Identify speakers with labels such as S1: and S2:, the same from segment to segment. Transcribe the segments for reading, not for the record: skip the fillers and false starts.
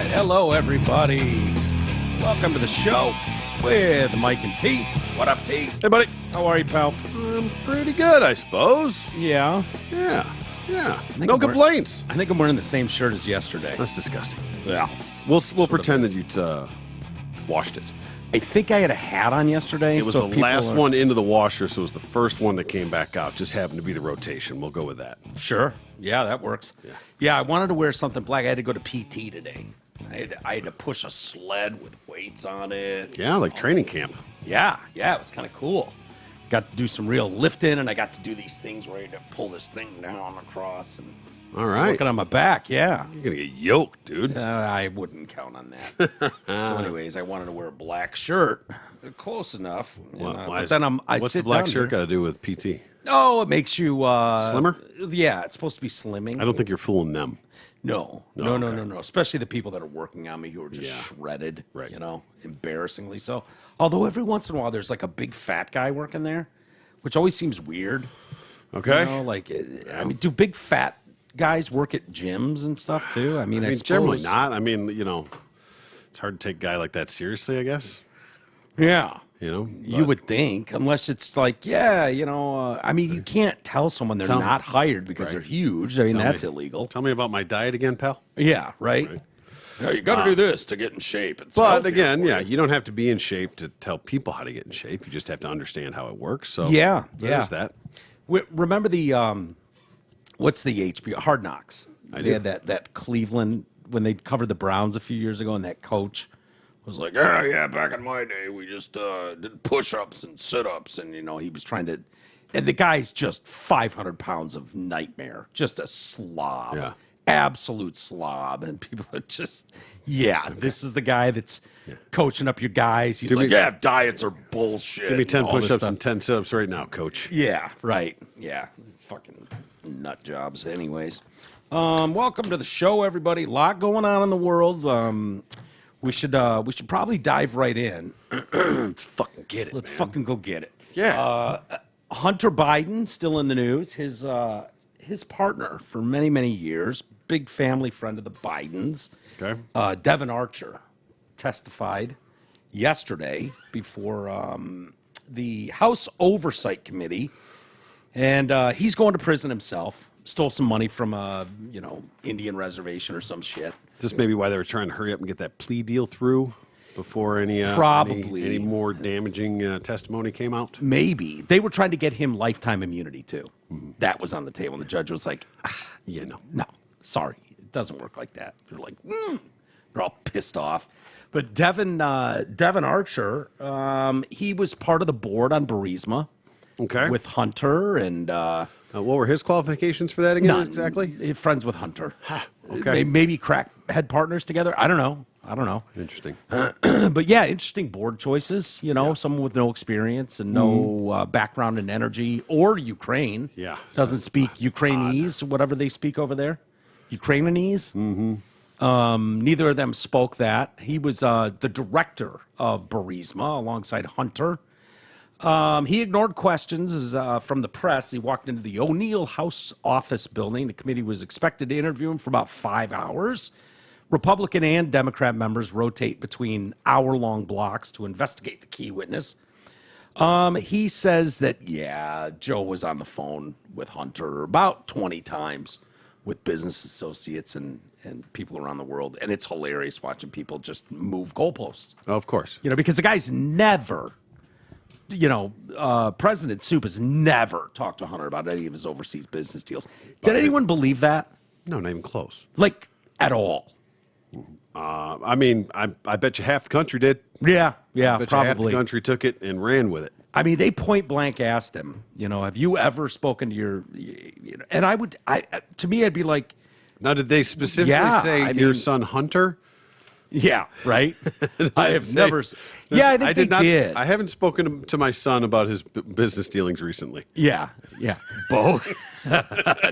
S1: right. Hello, everybody. Welcome to the show with Mike and T. What up, T?
S2: Hey, buddy.
S1: How are you, pal?
S2: Pretty good, I suppose.
S1: Yeah.
S2: Yeah. No
S1: I'm
S2: complaints.
S1: I think I'm wearing the same shirt as yesterday.
S2: That's disgusting.
S1: Yeah.
S2: We'll pretend that you'd washed it.
S1: I think I had a hat on yesterday.
S2: It was the last one into the washer, so it was the first one that came back out. Just happened to be the rotation. We'll go with that.
S1: Sure. Yeah, that works. Yeah, I wanted to wear something black. I had to go to PT today. I had to push a sled with weights on it.
S2: Yeah, like training camp.
S1: Yeah, it was kind of cool. Got to do some real lifting, and I got to do these things where I had to pull this thing down across and
S2: All right.
S1: working on my back. Yeah.
S2: You're going to get yoked, dude.
S1: I wouldn't count on that. So, anyways, I wanted to wear a black shirt, close enough. But then
S2: what's the black shirt got to do with PT?
S1: Oh, it makes you
S2: Slimmer?
S1: Yeah, it's supposed to be slimming.
S2: I don't think you're fooling them.
S1: No. Especially the people that are working on me who are just shredded,
S2: Right.
S1: embarrassingly so. Although every once in a while there's like a big fat guy working there, which always seems weird.
S2: Okay.
S1: I mean, do big fat guys work at gyms and stuff too? I mean,
S2: generally not. I mean, it's hard to take a guy like that seriously, I guess.
S1: Yeah.
S2: You
S1: would think, unless it's like, I mean, you can't tell someone they're not hired because they're huge. I mean, that's illegal.
S2: Tell me about my diet again, pal.
S1: Yeah, right? Yeah, you got to do this to get in shape.
S2: But again, you don't have to be in shape to tell people how to get in shape. You just have to understand how it works. So there's that.
S1: Remember the, what's the HBO? Hard Knocks.
S2: They
S1: had that Cleveland, when they covered the Browns a few years ago, and that coach was like, back in my day, we just did push-ups and sit-ups, and, he was trying to, and the guy's just 500 pounds of nightmare, just a slob.
S2: Yeah.
S1: Absolute slob, and people are just, this is the guy that's coaching up your guys. He's diets are bullshit.
S2: Give me 10 push-ups and 10 sit-ups right now, coach.
S1: Yeah, right. Yeah, fucking nut jobs. Anyways, welcome to the show, everybody. A lot going on in the world. We should probably dive right in.
S2: Let's fucking get it.
S1: Let's fucking go get it.
S2: Yeah.
S1: Hunter Biden still in the news. His partner for many, many years, big family friend of the Bidens, Devin Archer, testified yesterday before the House Oversight Committee, and he's going to prison himself. Stole some money from a Indian reservation or some shit.
S2: This may be why they were trying to hurry up and get that plea deal through before any more damaging testimony came out.
S1: Maybe they were trying to get him lifetime immunity too. Mm-hmm. That was on the table. And the judge was like, no, sorry, it doesn't work like that. They're like, they're all pissed off. But Devin Archer, he was part of the board on Burisma, with Hunter and.
S2: What were his qualifications for that again?
S1: None.
S2: Exactly.
S1: Friends with Hunter.
S2: Okay.
S1: Maybe had partners together. I don't know.
S2: Interesting.
S1: But yeah, interesting board choices. Someone with no experience and no background in energy or Ukraine.
S2: Yeah.
S1: Doesn't speak Ukrainese, whatever they speak over there. Ukrainese. Mm-hmm. Neither of them spoke that. He was the director of Burisma alongside Hunter. He ignored questions from the press. He walked into the O'Neill House office building. The committee was expected to interview him for about 5 hours. Republican and Democrat members rotate between hour-long blocks to investigate the key witness. He says that, Joe was on the phone with Hunter about 20 times with business associates and people around the world. And it's hilarious watching people just move goalposts.
S2: Oh, of course.
S1: Because the guy's never... President Soup has never talked to Hunter about any of his overseas business deals. Did anyone believe that?
S2: No, not even close.
S1: Like, at all?
S2: I mean, I bet you half the country did.
S1: Yeah,
S2: I bet
S1: probably.
S2: You half the country took it and ran with it.
S1: I mean, they point blank asked him, have you ever spoken to your, and to me, I'd be like.
S2: Now, did they specifically say your son Hunter?
S1: Yeah, right. I have never. Yeah, I think they did.
S2: I haven't spoken to my son about his business dealings recently.
S1: Yeah, Bo.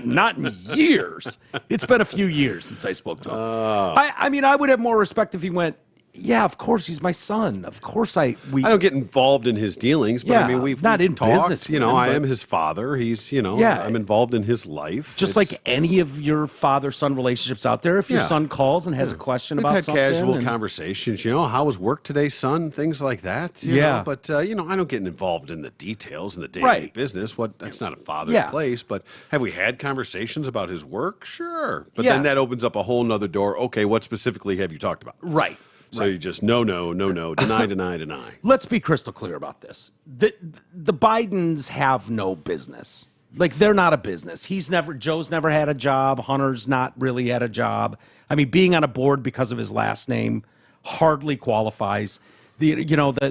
S1: Not in years. It's been a few years since I spoke to him. I mean, I would have more respect if he went. Yeah, of course he's my son. Of course
S2: I don't get involved in his dealings, but I mean we've
S1: not in
S2: talked.
S1: business.
S2: I am his father. He's I'm involved in his life.
S1: Just like any of your father-son relationships out there. If your son calls and has a question
S2: we've
S1: about
S2: had
S1: something,
S2: casual conversations. How was work today, son? Things like that. You know? But I don't get involved in the details and the day-to-day business. That's not a father's place. But have we had conversations about his work? Sure. But then that opens up a whole nother door. Okay, what specifically have you talked about?
S1: Right.
S2: So you just no, deny.
S1: Let's be crystal clear about this. The Bidens have no business. Like, they're not a business. Joe's never had a job. Hunter's not really had a job. I mean, being on a board because of his last name hardly qualifies. The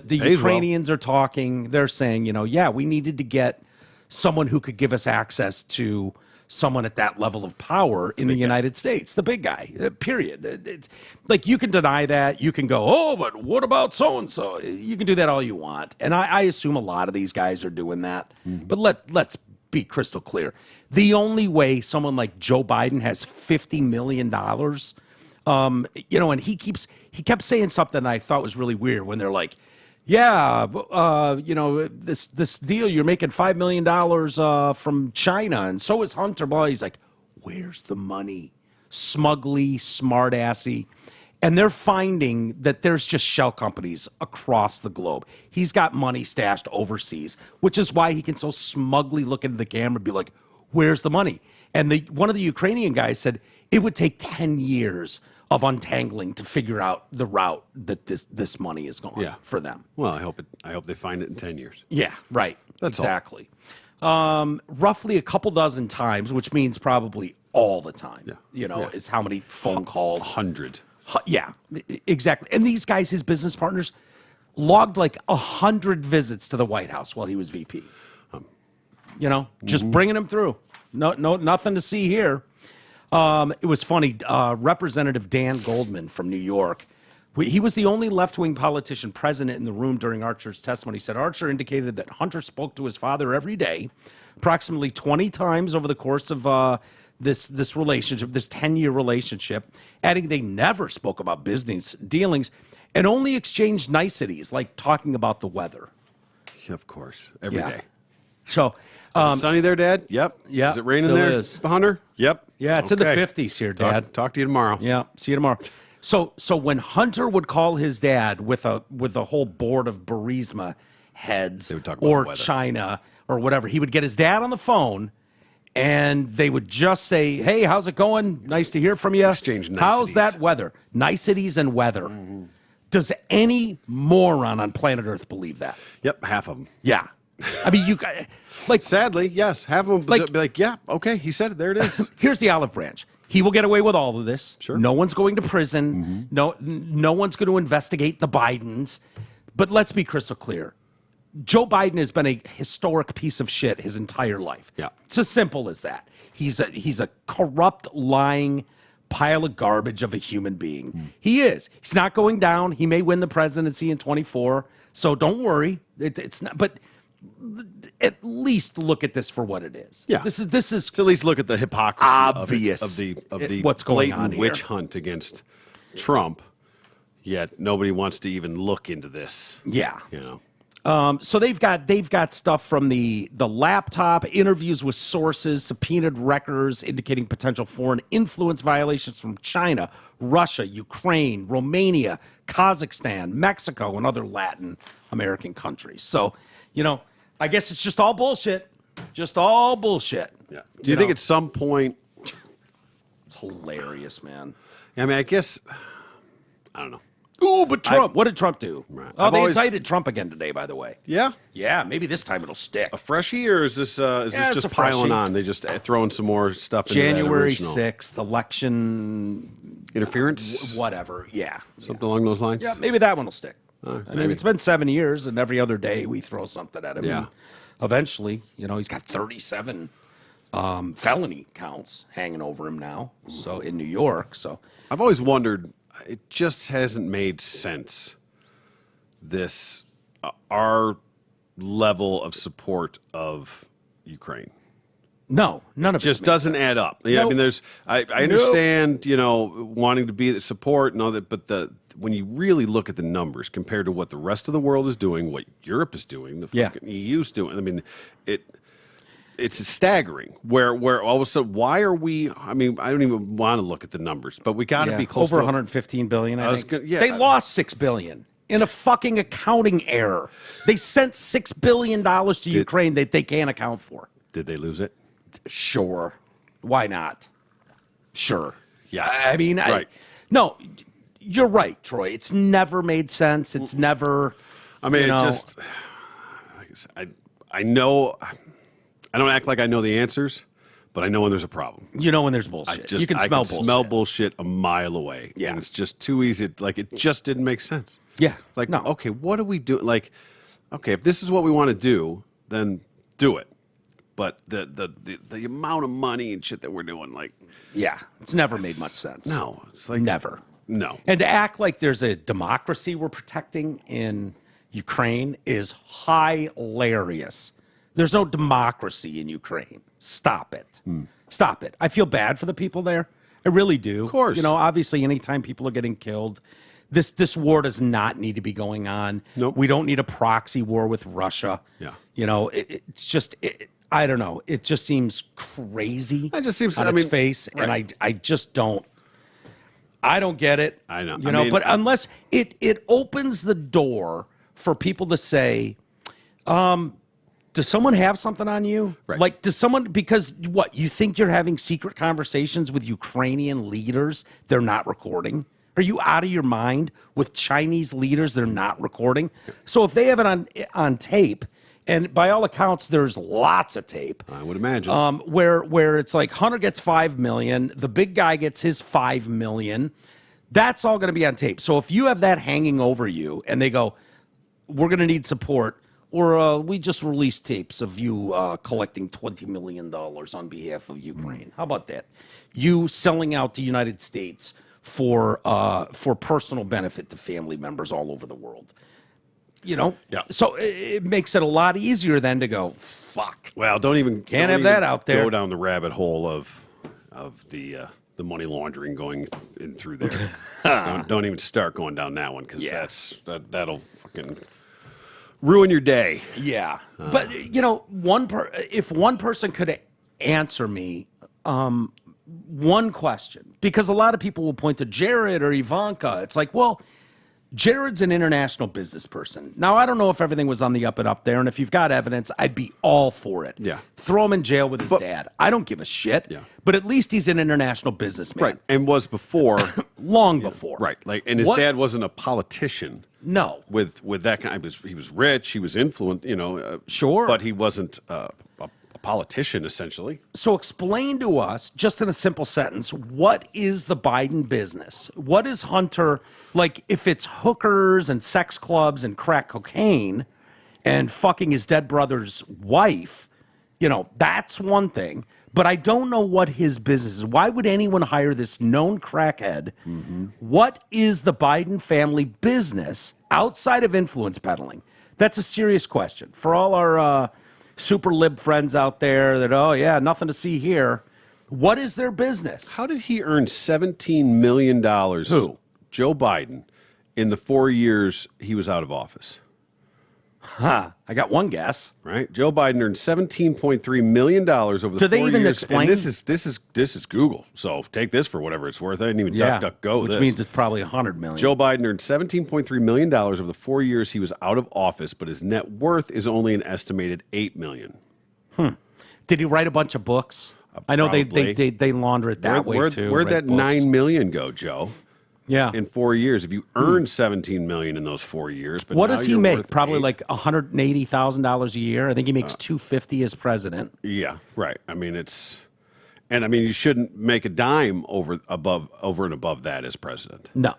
S1: Ukrainians are talking. They're saying, we needed to get someone who could give us access to someone at that level of power in the United States, the big guy, period. It's like, you can deny that. You can go, oh, but what about so-and-so? You can do that all you want. And I assume a lot of these guys are doing that. Mm-hmm. But let's be crystal clear. The only way someone like Joe Biden has $50 million, and he kept saying something I thought was really weird when they're like, this deal, you're making $5 million from China, and so is Hunter. Blah. He's like, where's the money? Smugly, smart-assy. And they're finding that there's just shell companies across the globe. He's got money stashed overseas, which is why he can so smugly look into the camera and be like, where's the money? And one of the Ukrainian guys said it would take 10 years of untangling to figure out the route that this money is going for them.
S2: Well, I hope they find it in 10 years.
S1: Yeah, right. That's exactly. Roughly a couple dozen times, which means probably all the time. Is how many phone calls?
S2: 100.
S1: Yeah, exactly. And these guys, his business partners, logged like 100 visits to the White House while he was VP. Just bringing him through. No, nothing to see here. It was funny. Representative Dan Goldman from New York, he was the only left-wing politician present in the room during Archer's testimony. He said Archer indicated that Hunter spoke to his father every day, approximately 20 times over the course of this relationship, this 10-year relationship, adding they never spoke about business dealings and only exchanged niceties like talking about the weather.
S2: Yeah, of course, every day.
S1: So,
S2: is it sunny there, Dad? Yep.
S1: Yeah.
S2: Is it raining there, Hunter? Yep.
S1: Yeah, it's in the 50s here, Dad.
S2: Talk to you tomorrow.
S1: Yeah, see you tomorrow. So when Hunter would call his dad with a whole board of Burisma heads or China or whatever, he would get his dad on the phone, and they would just say, "Hey, how's it going? Nice to hear from you.
S2: Exchange niceties.
S1: How's that weather? Niceties and weather." Mm-hmm. Does any moron on planet Earth believe that?
S2: Yep, half of them.
S1: Yeah. I mean,
S2: sadly, yes, half of them be like, yeah, okay, he said it, there it is.
S1: Here's the olive branch. He will get away with all of this.
S2: Sure.
S1: No one's going to prison. Mm-hmm. No one's going to investigate the Bidens. But let's be crystal clear. Joe Biden has been a historic piece of shit his entire life.
S2: Yeah.
S1: It's as simple as that. He's a corrupt, lying pile of garbage of a human being. Mm. He is. He's not going down. He may win the presidency in 24. So don't worry. It's not. But at least look at this for what it is.
S2: Yeah.
S1: This is
S2: so at least look at the hypocrisy
S1: obvious
S2: of the
S1: what's going on
S2: blatant
S1: here.
S2: Witch hunt against Trump. Yet nobody wants to even look into this.
S1: Yeah. So they've got stuff from the laptop, interviews with sources, subpoenaed records indicating potential foreign influence violations from China, Russia, Ukraine, Romania, Kazakhstan, Mexico, and other Latin American countries. So, I guess it's just all bullshit. Just all bullshit.
S2: Yeah. Do you think at some point...
S1: It's hilarious, man.
S2: I mean, I guess... I don't know.
S1: Ooh, but Trump. What did Trump do?
S2: Right.
S1: Oh, they indicted Trump again today, by the way.
S2: Yeah?
S1: Yeah, maybe this time it'll stick.
S2: A freshie, or is this just piling on? They just throwing some more stuff into
S1: January
S2: that
S1: 6th, election...
S2: Interference?
S1: Whatever, yeah.
S2: Something along those lines?
S1: Yeah, maybe that one will stick. I mean, it's been 7 years, and every other day we throw something at him.
S2: Yeah.
S1: Eventually, he's got 37 felony counts hanging over him now. So in New York. So
S2: I've always wondered. It just hasn't made sense. This our level of support of Ukraine.
S1: No, none of it
S2: just doesn't add up. Yeah, nope. I mean, I understand, wanting to be the support and all that, but when you really look at the numbers compared to what the rest of the world is doing, what Europe is doing, the fucking EU's doing, I mean, it's staggering. Where all of a sudden, why are we? I mean, I don't even want to look at the numbers, but we got to be close
S1: over
S2: to
S1: 115 billion. I think they lost $6 billion in a fucking accounting error. They sent $6 billion to Ukraine that they can't account for.
S2: Did they lose it?
S1: Sure. Why not? Sure.
S2: Yeah.
S1: I mean,
S2: right.
S1: No, you're right, Troy. It's never made sense. It's never.
S2: I mean, I know. I don't act like I know the answers, but I know when there's a problem.
S1: You know when there's bullshit. You can smell bullshit.
S2: Smell bullshit a mile away.
S1: Yeah.
S2: And it's just too easy. Like, it just didn't make sense.
S1: Yeah.
S2: Like,
S1: no.
S2: Okay, what do we do? Like, okay, if this is what we want to do, then do it. But the amount of money and shit that we're doing, like...
S1: Yeah, it's never made much sense.
S2: No. It's like...
S1: Never.
S2: No.
S1: And to act like there's a democracy we're protecting in Ukraine is hilarious. There's no democracy in Ukraine. Stop it. Stop it. I feel bad for the people there. I really do.
S2: Of course.
S1: You know, obviously, anytime people are getting killed, this war does not need to be going on.
S2: Nope.
S1: We don't need a proxy war with Russia.
S2: Yeah.
S1: You know, it's just, I don't know. It just seems crazy.
S2: It just seems
S1: on its face,
S2: right.
S1: and I just don't. I don't get it.
S2: I know.
S1: You know, but unless it opens the door for people to say, does someone have something on you?
S2: Right.
S1: Like, does someone, because what, you think you're having secret conversations with Ukrainian leaders they're not recording? Are you out of your mind with Chinese leaders they're not recording? So if they have it on tape, and by all accounts, there's lots of tape.
S2: I would imagine.
S1: Where it's like Hunter gets $5 million, the big guy gets his $5 million. That's all going to be on tape. So if you have that hanging over you and they go, we're going to need support, or we just released tapes of you collecting $20 million on behalf of Ukraine. How about that? You selling out the United States for personal benefit to family members all over the world. You know?
S2: Yeah.
S1: So it makes it a lot easier then to go, fuck.
S2: Well, don't even
S1: that out there.
S2: Go down the rabbit hole of the money laundering going in through there. don't even start going down that one, because that'll fucking ruin your day.
S1: Yeah. But, you know, if one person could answer me one question, because a lot of people will point to Jared or Ivanka. It's like, well, Jared's an international business person. Now, I don't know if everything was on the up and up there, and if you've got evidence, I'd be all for it.
S2: Yeah.
S1: Throw him in jail with his dad. I don't give a shit.
S2: Yeah.
S1: But at least he's an international businessman.
S2: Right. And was before.
S1: Long before.
S2: Right. Like, and his dad wasn't a politician.
S1: No.
S2: With that kind, he was rich, he was influent, you know.
S1: Sure.
S2: But he wasn't a politician, essentially.
S1: So explain to us, just in a simple sentence, what is the Biden business? What is Hunter, like, if it's hookers and sex clubs and crack cocaine and fucking his dead brother's wife, you know, that's one thing. But I don't know what his business is. Why would anyone hire this known crackhead? Mm-hmm. What is the Biden family business outside of influence peddling? That's a serious question. For all our super lib friends out there that, oh, yeah, nothing to see here. What is their business?
S2: How did he earn $17 million?
S1: Who?
S2: Joe Biden, in the 4 years he was out of office.
S1: Huh. I got one guess.
S2: Right. Joe Biden earned $17.3 million over the 4 years.
S1: Do they even explain?
S2: And this is Google. So take this for whatever it's worth. I didn't even duck go
S1: which
S2: this.
S1: Means it's probably $100 million.
S2: Joe Biden earned $17.3 million over the 4 years he was out of office, but his net worth is only an estimated $8 million.
S1: Did he write a bunch of books? I know they launder it that way too.
S2: Where'd that $9 million go, Joe?
S1: Yeah.
S2: In 4 years, if you earned $17 million in those 4 years, but
S1: what does he make? Probably
S2: $8.
S1: like $180,000 a year. I think he makes $250 as president.
S2: Yeah, right. I mean, you shouldn't make a dime over and above that as president.
S1: No.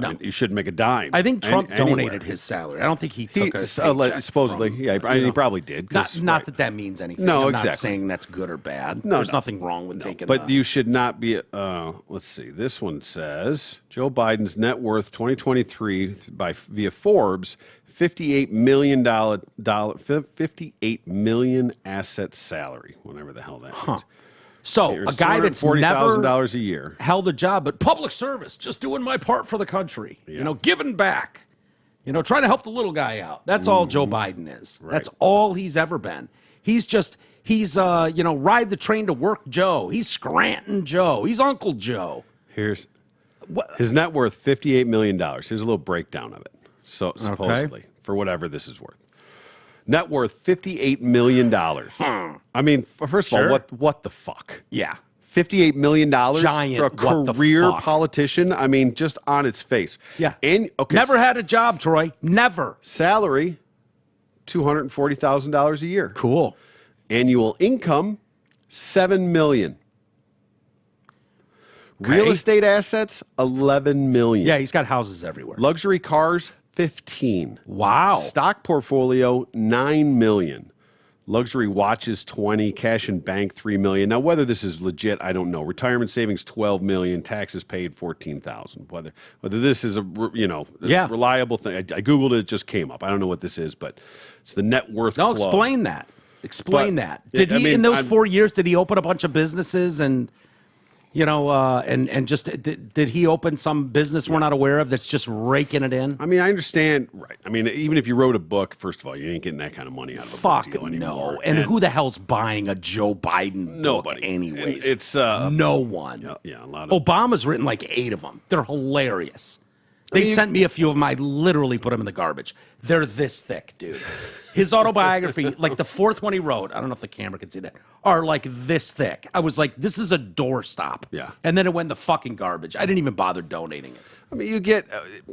S2: I mean, you shouldn't make a dime.
S1: I think Trump donated his salary. I don't think he took a paycheck
S2: supposedly. He probably did.
S1: Not that means anything.
S2: No,
S1: I'm
S2: exactly.
S1: not saying that's good or bad.
S2: No,
S1: There's nothing wrong with taking.
S2: But you should not be. Let's see. This one says Joe Biden's net worth 2023 via Forbes $58 million $58 million asset salary. Whatever the hell that means.
S1: So a guy that's never
S2: $40,000 a year
S1: held a job, but public service, just doing my part for the country, giving back, trying to help the little guy out. That's all Joe Biden is. Right. That's all he's ever been. He's ride the train to work Joe. He's Scranton Joe. He's Uncle Joe.
S2: His net worth, $58 million. Here's a little breakdown of it. So supposedly, for whatever this is worth. Net worth, $58 million. I mean, first of all, what the fuck?
S1: Yeah.
S2: $58 million
S1: Giant,
S2: for a career politician? I mean, just on its face.
S1: Yeah.
S2: And,
S1: never had a job, Troy. Never.
S2: Salary, $240,000 a year.
S1: Cool.
S2: Annual income, $7 million.
S1: Okay.
S2: Real estate assets, $11 million.
S1: Yeah, he's got houses everywhere.
S2: Luxury cars, 15.
S1: Wow.
S2: Stock portfolio, 9 million. Luxury watches, 20. Cash in bank, 3 million. Now, whether this is legit, I don't know. Retirement savings, 12 million. Taxes paid, 14,000. Whether this is a reliable thing. I Googled it, it just came up. I don't know what this is, but it's the net worth club.
S1: Explain that. Explain that. Did he, in those 4 years, did he open a bunch of businesses and... did he open some business we're not aware of that's just raking it in?
S2: I mean, I understand, right? I mean, even if you wrote a book, first of all, you ain't getting that kind of money out of a book deal anymore.
S1: No. And who the hell's buying a Joe Biden book anyways?
S2: It's
S1: no one.
S2: Yeah, a lot of
S1: Obama's written like 8 of them. They're hilarious. They sent me a few of them. I literally put them in the garbage. They're this thick, dude. His autobiography, like the 4th one he wrote, I don't know if the camera can see that, are like this thick. I was like, this is a doorstop.
S2: Yeah.
S1: And then it went in the fucking garbage. I didn't even bother donating it.
S2: I mean, you get,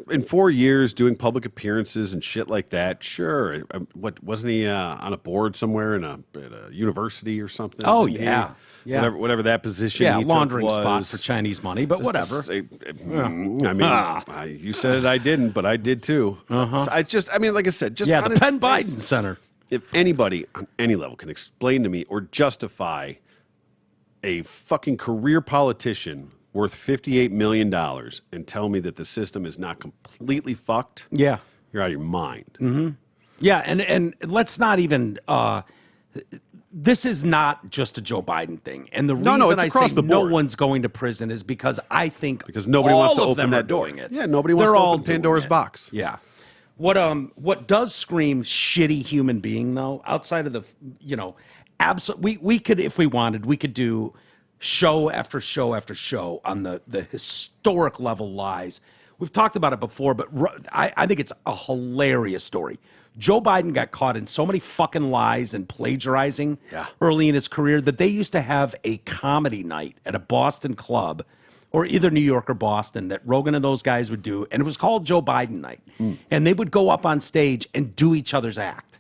S2: in 4 years, doing public appearances and shit like that, sure. What wasn't he on a board somewhere at a university or something?
S1: Oh, yeah. Yeah.
S2: Whatever that position
S1: he
S2: took
S1: laundering
S2: was.
S1: spot for Chinese money, but whatever.
S2: I mean, you said it, I didn't, but I did too. So like I said, just
S1: the Penn Biden Center.
S2: If anybody on any level can explain to me or justify a fucking career politician worth $58 million and tell me that the system is not completely fucked,
S1: you're
S2: out of your mind.
S1: Mm-hmm. Yeah, and let's not even... this is not just a Joe Biden thing. And the reason I say no one's going to prison is because I think
S2: nobody wants to open that door.
S1: Yeah,
S2: nobody wants to open Pandora's box.
S1: Yeah. What does scream shitty human being, though, outside of the, we could, if we wanted, we could do show after show after show on the historic level lies. We've talked about it before, but I think it's a hilarious story. Joe Biden got caught in so many fucking lies and plagiarizing early in his career that they used to have a comedy night at a Boston club, or either New York or Boston, that Rogan and those guys would do, and it was called Joe Biden Night. And they would go up on stage and do each other's act.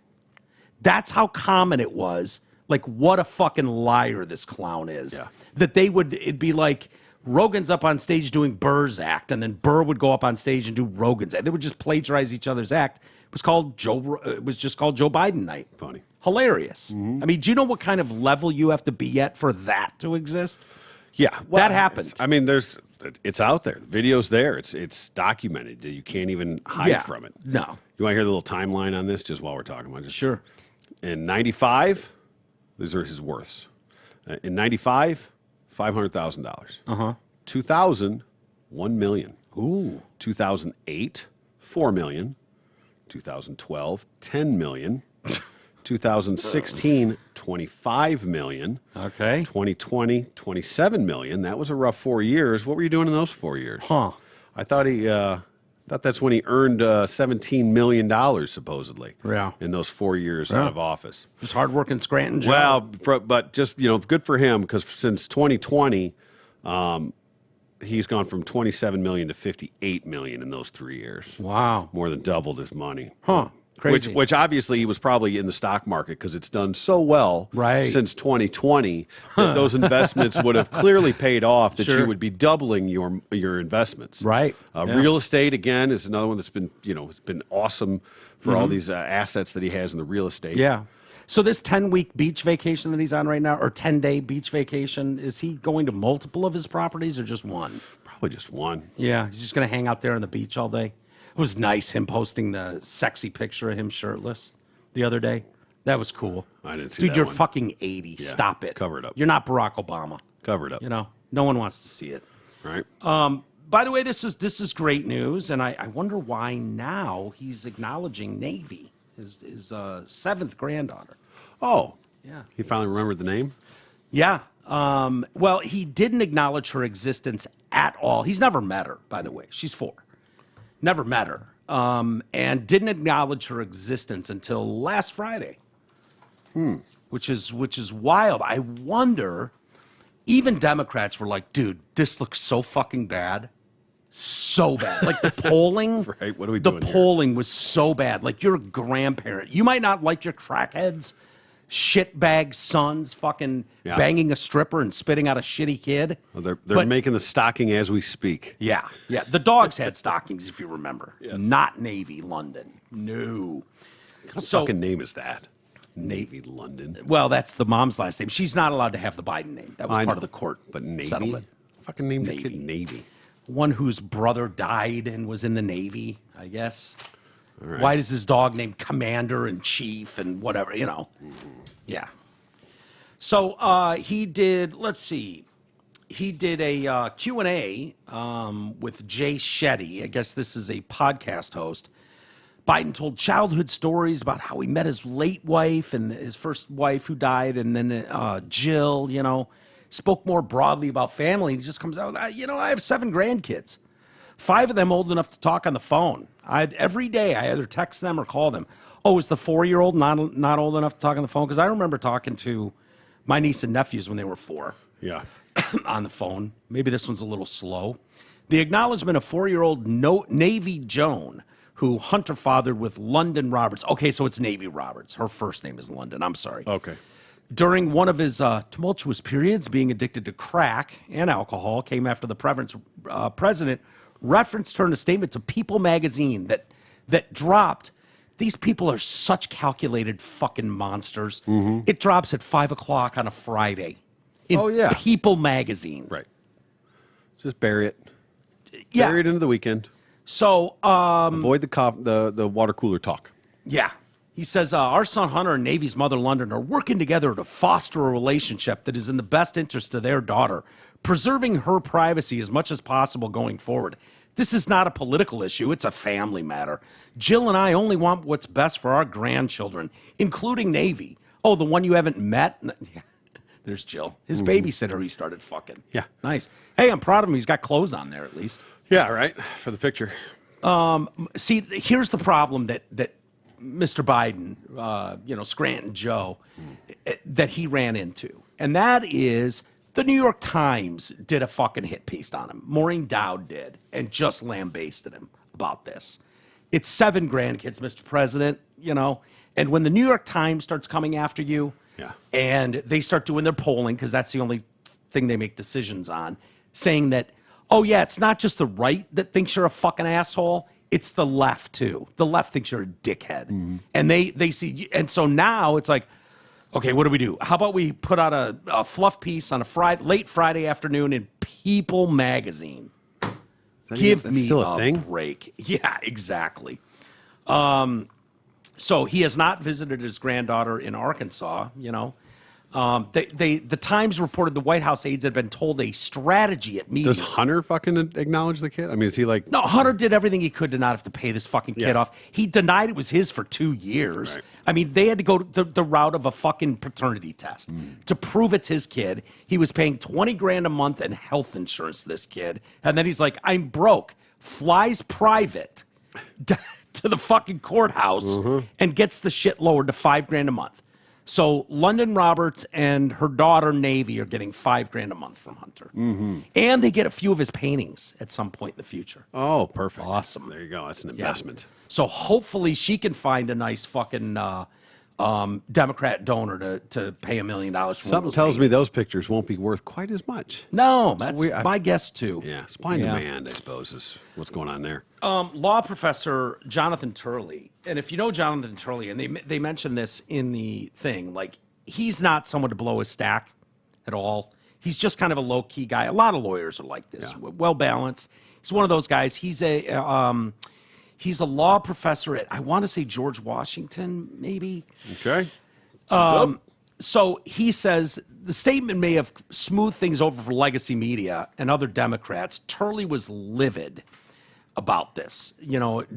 S1: That's how common it was. Like, what a fucking liar this clown is. Yeah. That it'd be like, Rogan's up on stage doing Burr's act, and then Burr would go up on stage and do Rogan's act. They would just plagiarize each other's act. It was just called Joe Biden Night.
S2: Funny.
S1: Hilarious. Mm-hmm. I mean, do you know what kind of level you have to be at for that to exist?
S2: Yeah.
S1: Well, that happened.
S2: I mean, it's out there. The video's there. It's documented. You can't even hide from it.
S1: No.
S2: You want to hear the little timeline on this just while we're talking about it?
S1: Sure.
S2: In 95, these are his worths. In 95, $500,000. 2000, $1 million.
S1: Ooh.
S2: 2008, $4 million. 2012, $10 million. 2016, $25 million.
S1: Okay.
S2: 2020, $27 million. That was a rough 4 years. What were you doing in those 4 years? I thought that's when he earned $17 million, supposedly.
S1: Yeah.
S2: In those 4 years out of office.
S1: Just hardworking Scranton Joe.
S2: Well, but just, good for him, because since 2020, he's gone from $27 million to $58 million in those 3 years.
S1: Wow.
S2: More than doubled his money.
S1: Crazy.
S2: Which obviously he was probably in the stock market, because it's done so well since 2020 that those investments would have clearly paid off, that you would be doubling your investments.
S1: Right.
S2: Real estate, again, is another one that's been, it's been awesome for all these assets that he has in the real estate.
S1: Yeah. So this 10-week beach vacation that he's on right now, or 10-day beach vacation, is he going to multiple of his properties or just one?
S2: Probably just one.
S1: Yeah, he's just going to hang out there on the beach all day. It was nice, him posting the sexy picture of him shirtless the other day. That was cool.
S2: I didn't see
S1: Dude,
S2: that
S1: you're
S2: one.
S1: fucking 80.
S2: Yeah,
S1: Stop it.
S2: cover it up.
S1: You're not Barack Obama.
S2: Cover it up.
S1: You know, no one wants to see it.
S2: Right.
S1: By the way, this is great news, and I wonder why now he's acknowledging Navy, his seventh granddaughter.
S2: Oh.
S1: Yeah.
S2: He finally remembered the name?
S1: Yeah. Well, he didn't acknowledge her existence at all. He's never met her, by the way. She's 4. Never met her. And didn't acknowledge her existence until last Friday. Which is wild. I wonder, even Democrats were like, dude, this looks so fucking bad. So bad. Like the polling.
S2: Right. What are we doing
S1: The
S2: here?
S1: polling was so bad. Like you're a grandparent. You might not like your crackheads, shitbag sons fucking banging a stripper and spitting out a shitty kid.
S2: Well, they're making the stocking as we speak.
S1: Yeah. The dogs had stockings, if you remember. Yes. Not Navy London. No.
S2: What kind of fucking name is that? Navy London.
S1: Well, that's the mom's last name. She's not allowed to have the Biden name. That was part of the court settlement.
S2: Fucking named the kid Navy.
S1: One whose brother died and was in the Navy, I guess. Right. Why does his dog named Commander and Chief and whatever, you know? Yeah. So he did, let's see. He did a Q&A with Jay Shetty. I guess this is a podcast host. Biden told childhood stories about how he met his late wife and his first wife who died, and then Jill, you know, spoke more broadly about family. He just comes out, I have 7 grandkids, 5 of them old enough to talk on the phone. Every day I either text them or call them. Oh, is the 4-year-old not old enough to talk on the phone? Because I remember talking to my niece and nephews when they were 4.
S2: Yeah.
S1: On the phone. Maybe this one's a little slow. The acknowledgement of 4-year-old Navy Joan, who Hunter fathered with London Roberts. Okay, so it's Navy Roberts. Her first name is London. I'm sorry.
S2: Okay.
S1: During one of his tumultuous periods, being addicted to crack and alcohol, came after the president referenced her in a statement to People magazine that dropped. These people are such calculated fucking monsters. Mm-hmm. It drops at 5 o'clock on a Friday. In People magazine.
S2: Right. Just bury it.
S1: Yeah.
S2: Bury it into the weekend.
S1: So
S2: avoid the water cooler talk.
S1: Yeah. He says, our son Hunter and Navy's mother London are working together to foster a relationship that is in the best interest of their daughter, preserving her privacy as much as possible going forward. This is not a political issue. It's a family matter. Jill and I only want what's best for our grandchildren, including Navy. Oh, the one you haven't met? Yeah. There's Jill. His babysitter he started fucking.
S2: Yeah.
S1: Nice. Hey, I'm proud of him. He's got clothes on there at least.
S2: Yeah, right. For the picture.
S1: See, here's the problem that Mr. Biden, Scranton Joe, that he ran into. And that is the New York Times did a fucking hit piece on him. Maureen Dowd did, and just lambasted him about this. It's 7 grandkids, Mr. President, and when the New York Times starts coming after you, and they start doing their polling, because that's the only thing they make decisions on, saying that, oh yeah, it's not just the right that thinks you're a fucking asshole, it's the left too. The left thinks you're a dickhead. Mm-hmm. And they see, and so now it's like, okay, what do we do? How about we put out a fluff piece on a late Friday afternoon in People magazine? Give me
S2: still a thing?
S1: Break. Yeah, exactly. So he has not visited his granddaughter in Arkansas, The Times reported the White House aides had been told a strategy at meetings.
S2: Does Hunter fucking acknowledge the kid? I mean, is he like...
S1: No, Hunter did everything he could to not have to pay this fucking kid off. He denied it was his for 2 years. Right. I mean, they had to go the route of a fucking paternity test to prove it's his kid. He was paying $20,000 a month in health insurance to this kid. And then he's like, I'm broke. Flies private to the fucking courthouse and gets the shit lowered to $5,000 a month. So London Roberts and her daughter Navy are getting $5,000 a month from Hunter, and they get a few of his paintings at some point in the future.
S2: Oh, perfect!
S1: Awesome.
S2: There you go. That's an investment.
S1: Yeah. So hopefully she can find a nice fucking Democrat donor to pay $1 million. For
S2: something tells me those pictures won't be worth quite as much.
S1: No, that's my guess too.
S2: Yeah, supply and demand, I suppose, is what's going on there.
S1: Law professor Jonathan Turley, and if you know Jonathan Turley, and they mentioned this in the thing, like he's not someone to blow his stack at all. He's just kind of a low key guy. A lot of lawyers are like this, well balanced. He's one of those guys. He's a law professor at, I want to say George Washington, maybe.
S2: Okay.
S1: So he says the statement may have smoothed things over for legacy media and other Democrats. Turley was livid about this,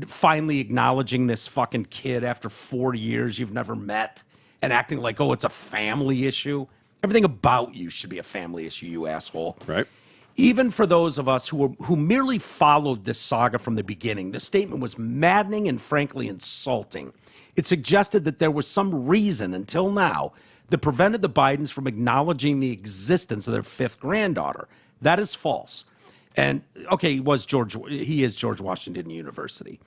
S1: finally acknowledging this fucking kid after 4 years you've never met and acting like, oh, it's a family issue. Everything about you should be a family issue, you asshole.
S2: Right.
S1: Even for those of us who merely followed this saga from the beginning, the statement was maddening and frankly insulting. It suggested that there was some reason until now that prevented the Bidens from acknowledging the existence of their fifth granddaughter. That is false. And, okay, he is George Washington University.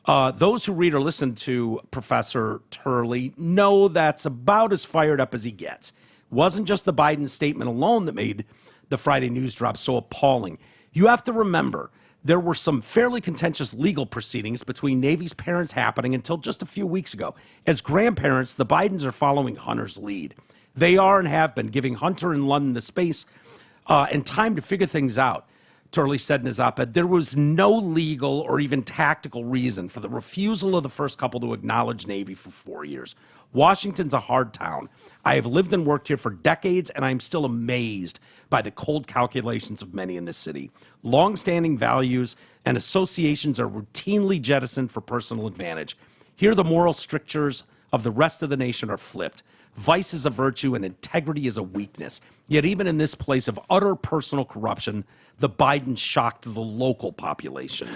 S1: Those who read or listen to Professor Turley know that's about as fired up as he gets. It wasn't just the Biden statement alone that made the Friday news drop so appalling. You have to remember, there were some fairly contentious legal proceedings between Navy's parents happening until just a few weeks ago. As grandparents, the Bidens are following Hunter's lead. They are and have been giving Hunter and London the space and time to figure things out. Turley said in his op-ed, there was no legal or even tactical reason for the refusal of the first couple to acknowledge Navy for 4 years. Washington's a hard town. I have lived and worked here for decades, and I'm still amazed by the cold calculations of many in this city. Long-standing values and associations are routinely jettisoned for personal advantage. Here, the moral strictures of the rest of the nation are flipped. Vice is a virtue and integrity is a weakness. Yet even in this place of utter personal corruption, the Bidens shocked the local population.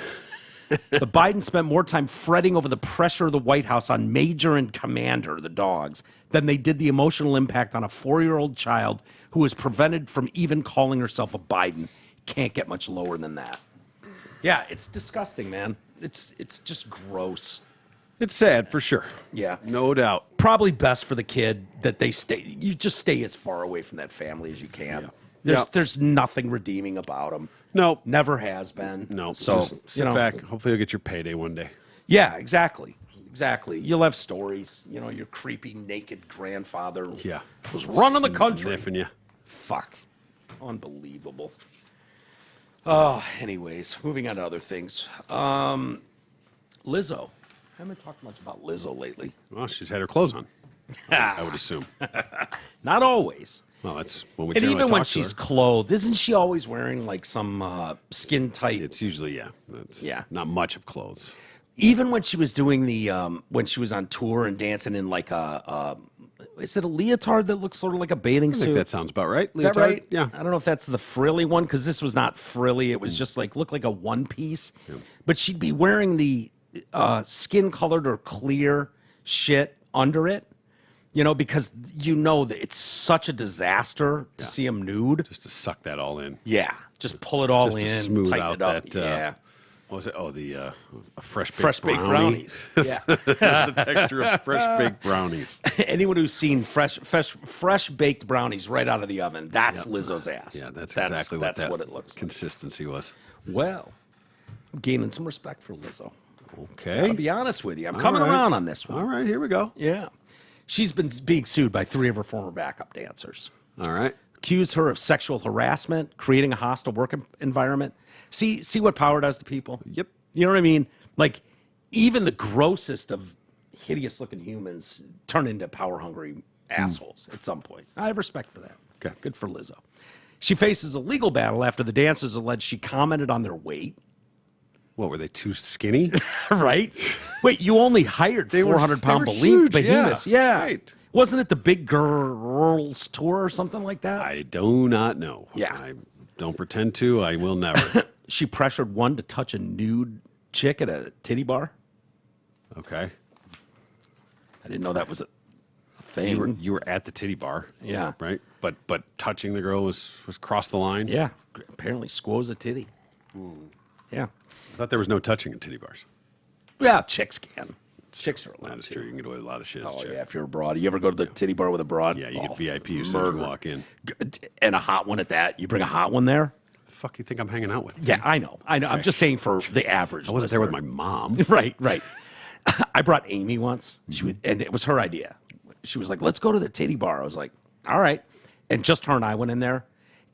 S1: The Bidens spent more time fretting over the pressure of the White House on Major and Commander, the dogs, than they did the emotional impact on a 4-year-old child who was prevented from even calling herself a Biden. Can't get much lower than that. Yeah, it's disgusting, man. It's just gross.
S2: It's sad for sure.
S1: Yeah.
S2: No doubt.
S1: Probably best for the kid that you just stay as far away from that family as you can. Yeah. There's nothing redeeming about them.
S2: No.
S1: Never has been.
S2: No.
S1: So
S2: just sit back. Hopefully you'll get your payday one day.
S1: Yeah, exactly. Exactly. You'll have stories. Your creepy naked grandfather was running the country.
S2: Sniffing you.
S1: Fuck. Unbelievable. Anyways, moving on to other things. Lizzo. I haven't talked much about Lizzo lately.
S2: Well, she's had her clothes on, I would assume.
S1: Not always.
S2: Well, that's when we
S1: and even when she's clothed, isn't she always wearing like some skin tight?
S2: It's usually, not much of clothes.
S1: Even when she was doing when she was on tour and dancing in like is it a leotard that looks sort of like a bathing suit?
S2: I think that sounds about right.
S1: Is that right?
S2: Yeah.
S1: I don't know if that's the frilly one because this was not frilly. It was just looked like a one piece. Yeah. But she'd be wearing the skin colored or clear shit under it, because that it's such a disaster to see him nude.
S2: Just to suck that all in.
S1: Yeah, just pull it all in,
S2: smooth
S1: tighten
S2: out
S1: it up.
S2: that. What was it? Oh, the fresh baked
S1: brownies. Yeah,
S2: the texture of fresh baked brownies.
S1: Anyone who's seen fresh baked brownies right out of the oven, that's Lizzo's ass.
S2: Yeah, that's exactly what it looks like. Consistency was.
S1: Well, I'm gaining some respect for Lizzo.
S2: Okay.
S1: I'll be honest with you. I'm coming around on this one.
S2: All right, here we go.
S1: Yeah. She's been being sued by 3 of her former backup dancers.
S2: All right.
S1: Accused her of sexual harassment, creating a hostile work environment. See what power does to people?
S2: Yep.
S1: You know what I mean? Like, even the grossest of hideous-looking humans turn into power-hungry assholes at some point. I have respect for that.
S2: Okay.
S1: Good for Lizzo. She faces a legal battle after the dancers allege she commented on their weight.
S2: What, were they too skinny?
S1: Right? Wait, you only hired 400-pound behemoths. Yeah.
S2: Right.
S1: Wasn't it the Big Girls Tour or something like that?
S2: I do not know.
S1: Yeah.
S2: I don't pretend to. I will never.
S1: She pressured one to touch a nude chick at a titty bar.
S2: Okay.
S1: I didn't know that was a thing.
S2: You were at the titty bar.
S1: Yeah.
S2: Right? But touching the girl was cross the line?
S1: Yeah. Apparently squoze a titty. Yeah.
S2: I thought there was no touching in titty bars.
S1: Yeah, chicks can. Chicks are allowed
S2: That is true. You can get away with a lot of shit.
S1: Oh, yeah, if you're a broad. You ever go to the titty bar with a broad?
S2: Yeah, you get VIP as soon as you walk in.
S1: And a hot one at that. You bring a hot one there?
S2: The fuck you think I'm hanging out with?
S1: Yeah, I know. I'm just saying for the average
S2: I wasn't there with my mom.
S1: Right. I brought Amy once, and it was her idea. She was like, let's go to the titty bar. I was like, all right. And just her and I went in there.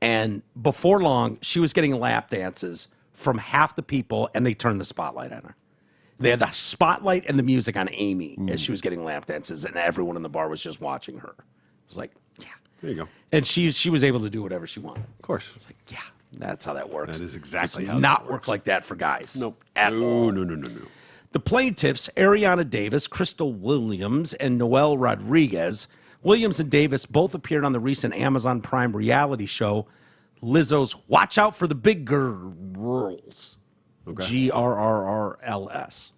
S1: And before long, she was getting lap dances from half the people, and they turned the spotlight on her. They had the spotlight and the music on Amy as she was getting lap dances, and everyone in the bar was just watching her. It was like, yeah.
S2: There you go.
S1: And she was able to do whatever she wanted.
S2: Of course.
S1: I was like, yeah, that's how that works.
S2: That is exactly
S1: Does
S2: how
S1: not
S2: that
S1: work like that for guys.
S2: Nope.
S1: At all.
S2: No.
S1: The plaintiffs, Ariana Davis, Crystal Williams, and Noel Rodriguez. Williams and Davis both appeared on the recent Amazon Prime reality show, Lizzo's Watch Out for the Big Girls.
S2: Okay.
S1: GRRRLS,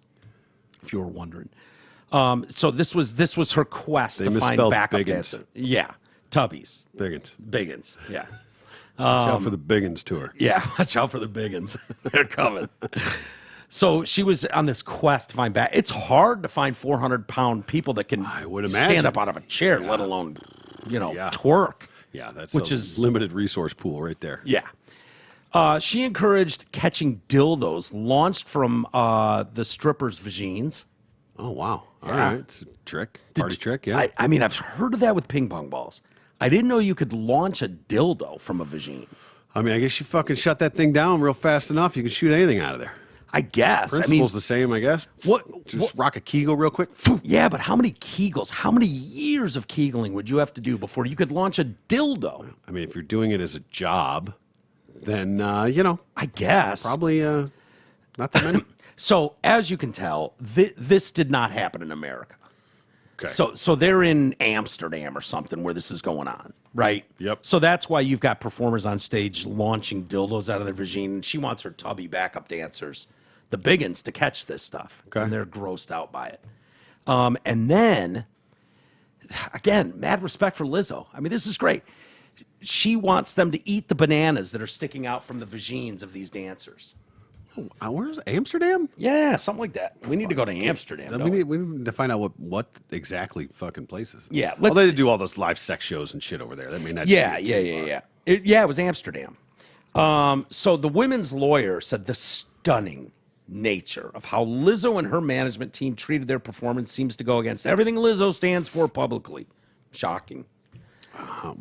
S1: if you were wondering. So this was her quest to find backup dancers. Yeah, Tubbies. Biggins, yeah.
S2: Watch out for the Biggins tour.
S1: Yeah, watch out for the Biggins. They're coming. So she was on this quest to find back. It's hard to find 400-pound people that can stand up out of a chair, let alone, twerk.
S2: Yeah, that's
S1: which
S2: is limited resource pool right there.
S1: Yeah. She encouraged catching dildos launched from the strippers' vagines.
S2: Oh, wow. All right. It's a trick. Party trick, yeah.
S1: I mean, I've heard of that with ping pong balls. I didn't know you could launch a dildo from a vagine.
S2: I mean, I guess you fucking shut that thing down real fast enough. You can shoot anything out of there.
S1: I guess.
S2: Principle's the same, I guess. Just rock a Kegel real quick.
S1: Yeah, but how many Kegels, how many years of Kegeling would you have to do before you could launch a dildo?
S2: I mean, if you're doing it as a job, then, I
S1: guess.
S2: Probably not that many.
S1: So, as you can tell, this did not happen in America.
S2: Okay.
S1: So they're in Amsterdam or something where this is going on, right?
S2: Yep.
S1: So that's why you've got performers on stage launching dildos out of their vagine. She wants her tubby backup dancers, the biggins, to catch this stuff.
S2: Okay.
S1: And they're grossed out by it. And then, again, mad respect for Lizzo. I mean, this is great. She wants them to eat the bananas that are sticking out from the vagines of these dancers.
S2: Where's Amsterdam?
S1: Yeah, something like that. We need to go to Amsterdam.
S2: We need to find out what exactly fucking places.
S1: Yeah,
S2: they do all those live sex shows and shit over there. That may not.
S1: Yeah. It was Amsterdam. So the women's lawyer said the stunning nature of how Lizzo and her management team treated their performance seems to go against everything Lizzo stands for publicly. Shocking.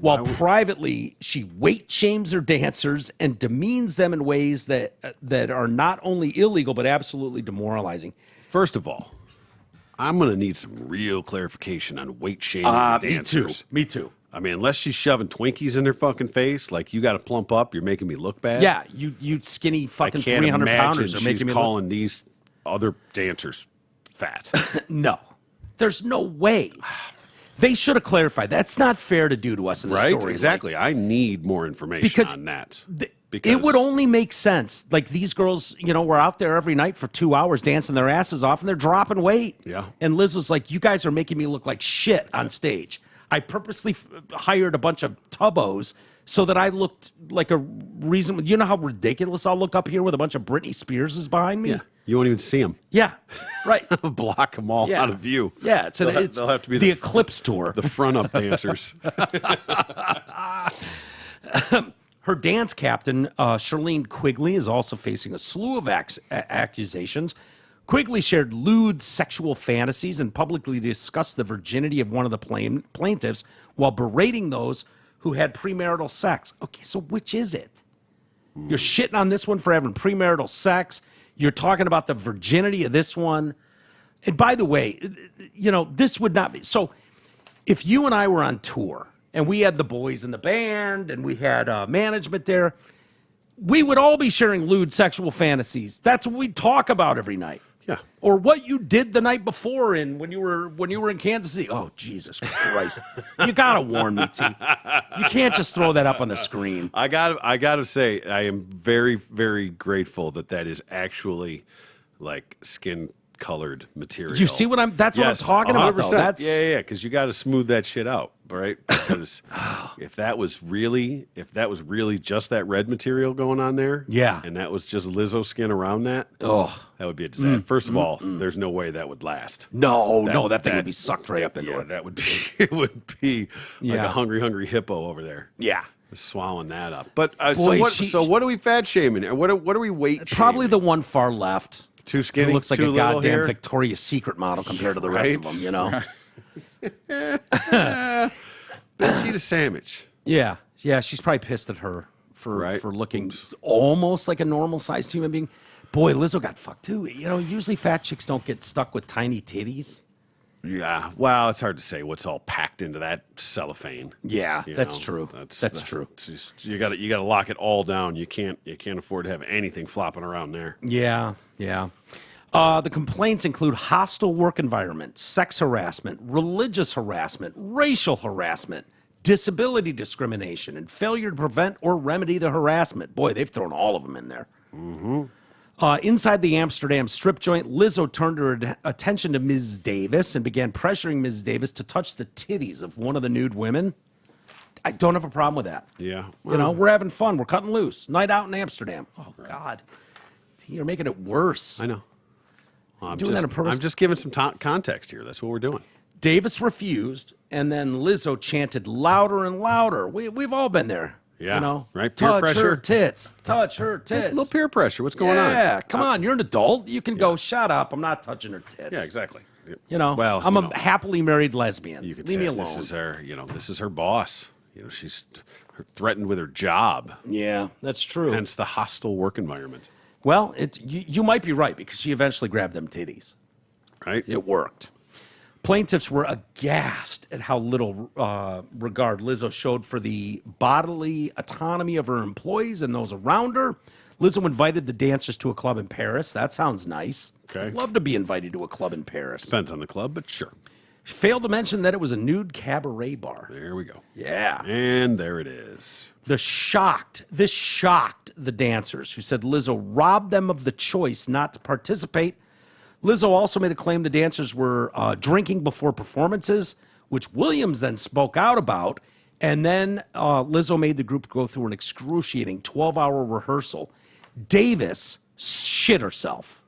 S1: While privately, she weight shames her dancers and demeans them in ways that are not only illegal but absolutely demoralizing.
S2: First of all, I'm going to need some real clarification on weight shaming dancers.
S1: Me too.
S2: I mean, unless she's shoving Twinkies in their fucking face, like you got to plump up, you're making me look bad.
S1: Yeah, you skinny fucking 300-pounders are making me
S2: calling these other dancers fat.
S1: No, there's no way. They should have clarified. That's not fair to do to us in the story.
S2: Right, exactly. I need more information on that. Because
S1: it would only make sense. Like, these girls, were out there every night for 2 hours dancing their asses off, and they're dropping weight.
S2: Yeah.
S1: And Liz was like, you guys are making me look like shit on stage. I purposely hired a bunch of tubbos so that I looked like a reason. You know how ridiculous I'll look up here with a bunch of Britney Spears behind me?
S2: Yeah. You won't even see them.
S1: Yeah, right.
S2: Block them all out of view.
S1: Yeah, they'll have to be the Eclipse tour.
S2: The front-up dancers.
S1: Her dance captain, Charlene Quigley, is also facing a slew of accusations. Quigley shared lewd sexual fantasies and publicly discussed the virginity of one of the plaintiffs while berating those who had premarital sex. Okay, so which is it? You're shitting on this one for having premarital sex. You're talking about the virginity of this one. And by the way, this would not be. So if you and I were on tour and we had the boys in the band and we had management there, we would all be sharing lewd sexual fantasies. That's what we talk about every night.
S2: Yeah.
S1: Or what you did the night before when you were in Kansas City. Oh, Jesus Christ. You got to warn me, T. You can't just throw that up on the screen.
S2: I gotta say, I am very, very grateful that is actually like skin-colored material.
S1: You see that's what I'm talking about, though.
S2: Yeah, because you got to smooth that shit out, right? Because if that was really just that red material going on there,
S1: yeah,
S2: and that was just Lizzo skin around that, that would be a disaster. First of all, there's no way that would last.
S1: No, that thing would be sucked right up into it.
S2: That would be it would be like a hungry hippo over there.
S1: Yeah.
S2: Swallowing that up. But so what are we fat shaming? What are we weight shaming?
S1: Probably the one far left.
S2: Too skinny.
S1: It looks like
S2: a
S1: goddamn
S2: hair.
S1: Victoria's Secret model compared to the rest of them,
S2: Let's eat a sandwich.
S1: Yeah, she's probably pissed at her for looking almost like a normal-sized human being. Boy, Lizzo got fucked too. Usually fat chicks don't get stuck with tiny titties.
S2: Yeah, well, it's hard to say what's all packed into that cellophane.
S1: Yeah, that's true. That's true.
S2: You got to lock it all down. You can't afford to have anything flopping around there.
S1: Yeah. The complaints include hostile work environment, sex harassment, religious harassment, racial harassment, disability discrimination, and failure to prevent or remedy the harassment. Boy, they've thrown all of them in there.
S2: Mm-hmm.
S1: Inside the Amsterdam strip joint, Lizzo turned her attention to Ms. Davis and began pressuring Ms. Davis to touch the titties of one of the nude women. I don't have a problem with that.
S2: Yeah.
S1: We're having fun. We're cutting loose. Night out in Amsterdam. Oh, God. You're making it worse.
S2: I know. Well,
S1: doing that on purpose.
S2: I'm just giving some context here. That's what we're doing.
S1: Davis refused, and then Lizzo chanted louder and louder. We've all been there.
S2: Yeah, right. Peer
S1: Touch
S2: pressure.
S1: her tits. Touch her tits.
S2: A little peer pressure. What's going on?
S1: Yeah, come on. You're an adult. You can go, shut up. I'm not touching her tits.
S2: Yeah, exactly.
S1: Well, I'm a happily married lesbian.
S2: You could
S1: Leave
S2: say
S1: me alone.
S2: This is her boss. She's threatened with her job.
S1: Yeah, that's true.
S2: Hence the hostile work environment.
S1: Well, you might be right because she eventually grabbed them titties.
S2: Right.
S1: It worked. Plaintiffs were aghast at how little regard Lizzo showed for the bodily autonomy of her employees and those around her. Lizzo invited the dancers to a club in Paris. That sounds nice.
S2: Okay.
S1: I'd love to be invited to a club in Paris.
S2: Depends on the club, but sure.
S1: She failed to mention that it was a nude cabaret bar.
S2: There we go.
S1: Yeah.
S2: And there it is.
S1: This shocked the dancers, who said Lizzo robbed them of the choice not to participate. Lizzo also made a claim the dancers were drinking before performances, which Williams then spoke out about. And then Lizzo made the group go through an excruciating 12-hour rehearsal. Davis shit herself.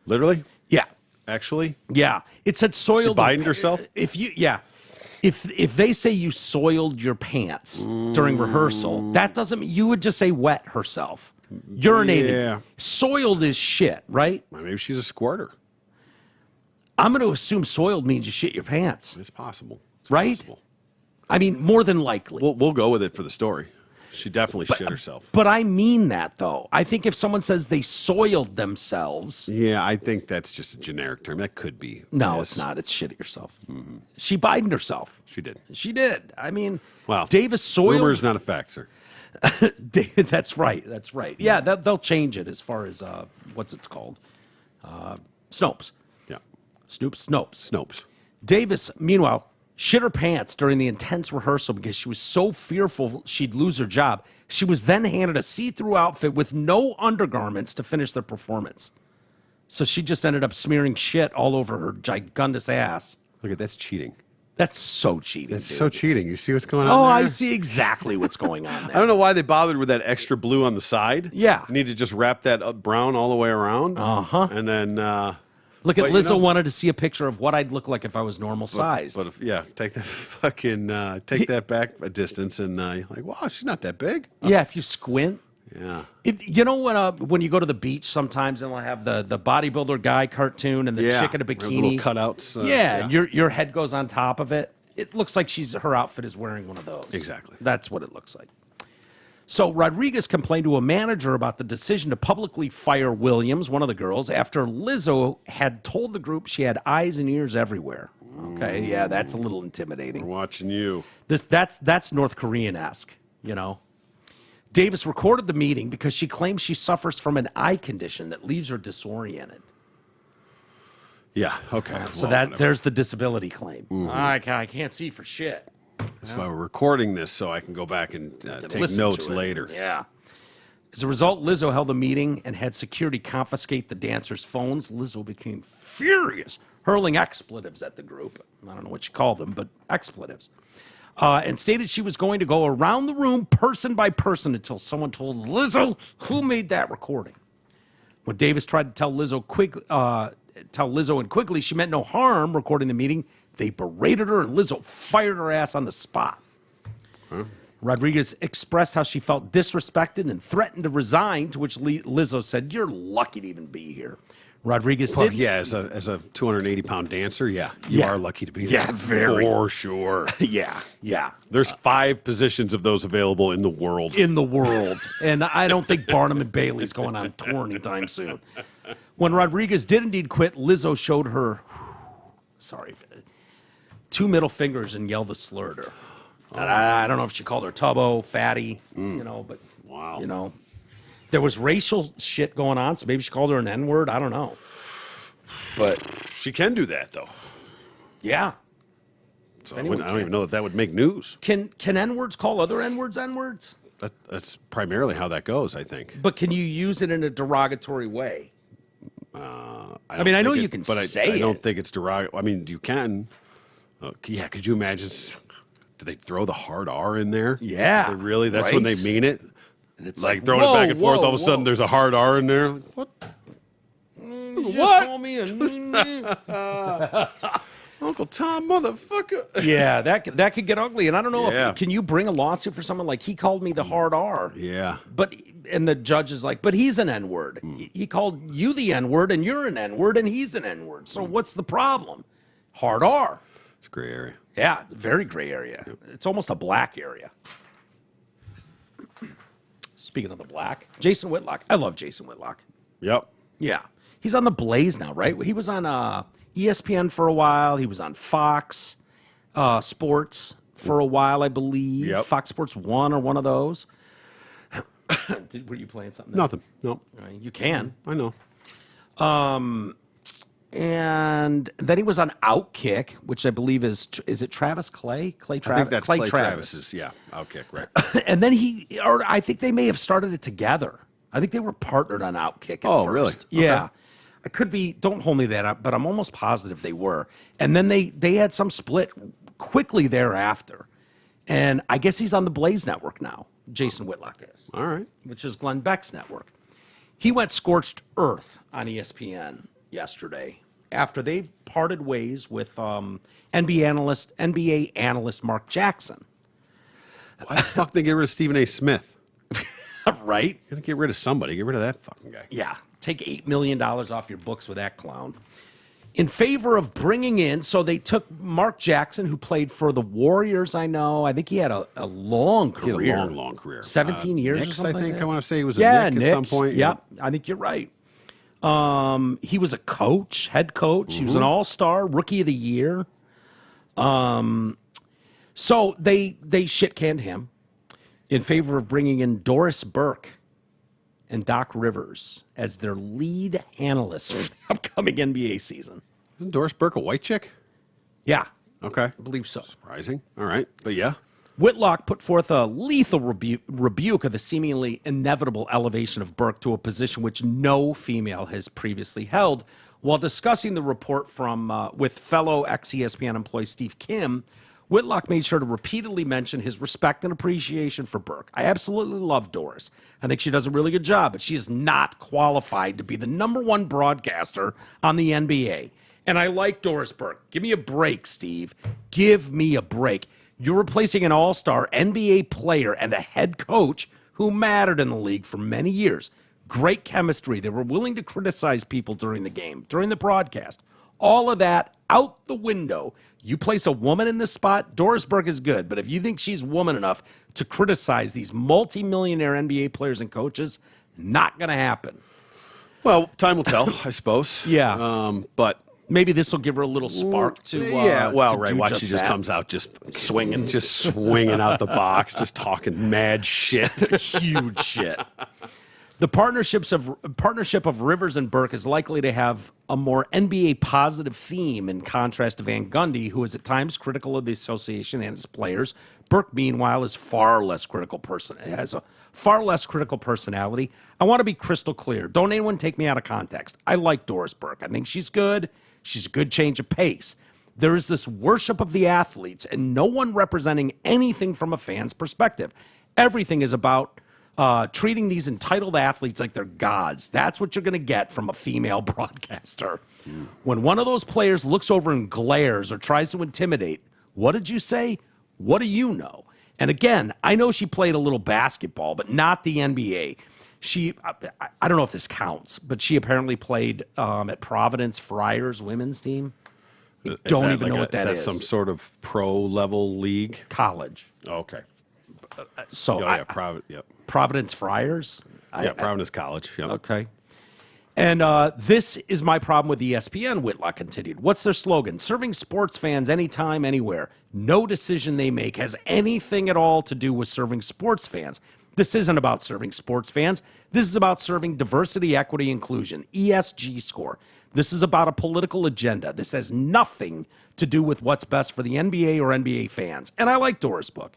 S2: Literally?
S1: Yeah.
S2: Actually?
S1: Yeah. It said soiled.
S2: She bidened herself?
S1: If they say you soiled your pants during rehearsal, that doesn't mean, you would just say wet herself. Urinated.
S2: Yeah.
S1: Soiled is shit, right?
S2: Maybe she's a squirter.
S1: I'm going to assume soiled means you shit your pants.
S2: It's possible.
S1: Right?
S2: Possible.
S1: I mean, more than likely.
S2: We'll go with it for the story. She definitely shit herself.
S1: But I mean that, though. I think if someone says they soiled themselves.
S2: Yeah, I think that's just a generic term. That could be.
S1: No, it's not. It's shit yourself. Mm-hmm. She bidened herself.
S2: She did.
S1: She did. I mean,
S2: well,
S1: Davis soiled.
S2: Rumor is not a fact, sir.
S1: That's right. That's right. Yeah, they'll change it as far as what's it's called. Snopes.
S2: Yeah.
S1: Snopes. Davis, meanwhile, shit her pants during the intense rehearsal because she was so fearful she'd lose her job. She was then handed a see-through outfit with no undergarments to finish the performance. So she just ended up smearing shit all over her gigundous ass.
S2: Look, that's cheating.
S1: That's so cheating.
S2: That's so cheating. You see what's going on?
S1: Oh,
S2: there?
S1: I see exactly what's going on there.
S2: I don't know why they bothered with that extra blue on the side.
S1: Yeah.
S2: You need to just wrap that brown all the way around.
S1: Uh-huh.
S2: And then...
S1: Look at Lizzo wanted to see a picture of what I'd look like if I was normal sized.
S2: But take that fucking take that back a distance, and you're like, wow, she's not that big.
S1: Yeah, if you squint.
S2: Yeah.
S1: When you go to the beach, sometimes they'll have the bodybuilder guy cartoon and the chick in a bikini,
S2: little cutouts.
S1: And your head goes on top of it. It looks like her outfit is wearing one of those.
S2: Exactly.
S1: That's what it looks like. So Rodriguez complained to a manager about the decision to publicly fire Williams, one of the girls, after Lizzo had told the group she had eyes and ears everywhere. Okay, yeah, that's a little intimidating.
S2: We're watching you.
S1: That's North Korean-esque, Davis recorded the meeting because she claims she suffers from an eye condition that leaves her disoriented.
S2: Yeah, okay.
S1: So there's the disability claim. Mm-hmm. I can't see for shit.
S2: That's why we're recording this, so I can go back and take notes later.
S1: Yeah. As a result, Lizzo held a meeting and had security confiscate the dancers' phones. Lizzo became furious, hurling expletives at the group. I don't know what she called them, but expletives. And stated she was going to go around the room person by person until someone told Lizzo who made that recording. When Davis tried to tell Lizzo and Quigley she meant no harm recording the meeting, they berated her, and Lizzo fired her ass on the spot. Huh? Rodriguez expressed how she felt disrespected and threatened to resign, to which Lizzo said, "You're lucky to even be here." Rodriguez did.
S2: Yeah, as a 280-pound dancer, you are lucky to be there.
S1: Yeah, very.
S2: For sure.
S1: Yeah.
S2: There's 5 positions of those available in the world.
S1: And I don't think Barnum and Bailey's going on tour anytime soon. When Rodriguez did indeed quit, Lizzo showed her, 2 middle fingers and yelled a slur at her. I don't know if she called her tubbo, fatty, but,
S2: wow.
S1: There was racial shit going on, so maybe she called her an N-word. I don't know. But
S2: she can do that, though.
S1: Yeah.
S2: So I don't even know that would make news.
S1: Can N-words call other N-words N-words?
S2: That's primarily how that goes, I think.
S1: But can you use it in a derogatory way?
S2: I
S1: know you can say it.
S2: I don't think it's derogatory. I mean, you can. Could you imagine? Do they throw the hard R in there?
S1: Yeah.
S2: Really? That's when they mean it?
S1: And it's
S2: like throwing it back and forth, all of a sudden there's a hard R in there. Like, what?
S1: You just call me a
S2: Uncle Tom, motherfucker.
S1: Yeah, that could get ugly. And I don't know if can you bring a lawsuit for someone like he called me the hard R?
S2: Yeah.
S1: And the judge is like, but he's an N-word. He called you the N-word and you're an N-word and he's an N-word. So what's the problem? Hard R.
S2: It's a gray area.
S1: Yeah, very gray area. It's almost a black area. Speaking of the black, Jason Whitlock. I love Jason Whitlock.
S2: Yep.
S1: Yeah. He's on the Blaze now, right? He was on ESPN for a while. He was on Fox Sports for a while, I believe.
S2: Yep.
S1: Fox Sports 1 or one of those. Were you playing something there?
S2: Nothing. No.
S1: You can.
S2: I know.
S1: And then he was on Outkick, which I believe is it Travis Clay?
S2: I think that's Clay Travis's, Outkick, right.
S1: And then I think they may have started it together. I think they were partnered on Outkick at first.
S2: Really?
S1: Yeah.
S2: Okay.
S1: I could be, don't hold me that up, but I'm almost positive they were. And then they had some split quickly thereafter. And I guess he's on the Blaze Network now, Jason Whitlock is.
S2: All right.
S1: Which is Glenn Beck's network. He went scorched earth on ESPN yesterday after they parted ways with NBA analyst Mark Jackson.
S2: Why the fuck they get rid of Stephen A. Smith?
S1: Right?
S2: You gotta get rid of somebody. Get rid of that fucking guy.
S1: Yeah. Take $8 million off your books with that clown. In favor of bringing in, so they took Mark Jackson, who played for the Warriors, I know. I think he had a long career.
S2: He had a long career.
S1: 17 years
S2: Knicks,
S1: or something.
S2: I think.
S1: Like
S2: I want to say he was a Knick at some point.
S1: Yep. I think you're right. He was a coach, head coach. He was an all-star, rookie of the year. So they shit-canned him in favor of bringing in Doris Burke and Doc Rivers as their lead analysts for the upcoming NBA season.
S2: Isn't Doris Burke a white chick?
S1: Yeah.
S2: Okay.
S1: I believe so.
S2: Surprising. All right. But yeah.
S1: Whitlock put forth a lethal rebuke of the seemingly inevitable elevation of Burke to a position which no female has previously held. While discussing the report from with fellow ex-ESPN employee Steve Kim, Whitlock made sure to repeatedly mention his respect and appreciation for Burke. I absolutely love Doris. I think she does a really good job, but she is not qualified to be the #1 broadcaster on the NBA. And I like Doris Burke. Give me a break, Steve. Give me a break. You're replacing an all-star NBA player and a head coach who mattered in the league for many years. Great chemistry. They were willing to criticize people during the game, during the broadcast. All of that out the window. You place a woman in this spot, Doris Burke is good, but if you think she's woman enough to criticize these multimillionaire NBA players and coaches, not going to happen.
S2: Well, time will tell, I suppose.
S1: Yeah.
S2: But
S1: maybe this will give her a little spark to
S2: Watch, she just comes out just swinging out the box, just talking mad shit.
S1: Huge shit. The partnership of Rivers and Burke is likely to have a more NBA positive theme in contrast to Van Gundy, who is at times critical of the association and its players. Burke, meanwhile, has a far less critical personality. I want to be crystal clear. Don't anyone take me out of context. I like Doris Burke. I think she's good. She's a good change of pace. There is this worship of the athletes and no one representing anything from a fan's perspective. Everything is about treating these entitled athletes like they're gods. That's what you're going to get from a female broadcaster. When one of those players looks over and glares or tries to intimidate, what did you say? What do you know? And again, I know she played a little basketball, but not the NBA. I don't know if this counts, but she apparently played at Providence Friars women's team. Don't even know what that is.
S2: Is that some sort of pro-level league?
S1: College.
S2: Oh, okay.
S1: So Providence Friars?
S2: Providence College. Yep.
S1: Okay. And this is my problem with ESPN, Whitlock continued. What's their slogan? Serving sports fans anytime, anywhere. No decision they make has anything at all to do with serving sports fans. This isn't about serving sports fans. This is about serving diversity, equity, inclusion, ESG score. This is about a political agenda. This has nothing to do with what's best for the NBA or NBA fans. And I like Dora's book.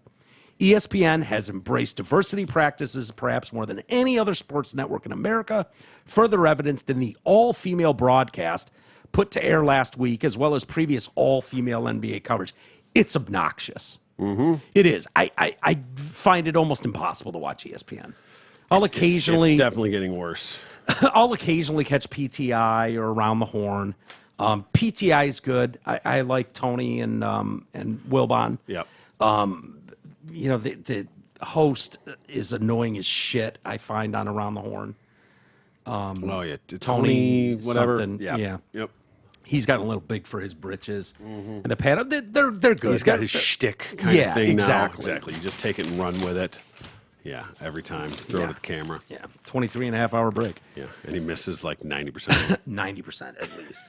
S1: ESPN has embraced diversity practices perhaps more than any other sports network in America, further evidenced in the all-female broadcast put to air last week, as well as previous all-female NBA coverage. It's obnoxious. Mm-hmm. It is. I find it almost impossible to watch ESPN. It's
S2: definitely getting worse.
S1: I'll occasionally catch PTI or Around the Horn. PTI is good. I like Tony and Wilbon.
S2: Yep.
S1: The host is annoying as shit, I find, on Around the Horn. Tony whatever. Yeah.
S2: Yep.
S1: He's gotten a little big for his britches. Mm-hmm. And the panel, they're good.
S2: He's got his shtick kind of thing
S1: exactly.
S2: now. Exactly. You just take it and run with it. Yeah, every time. Throw it at the camera.
S1: Yeah, 23 and a half hour break.
S2: Yeah, and he misses like 90%.
S1: 90% at least.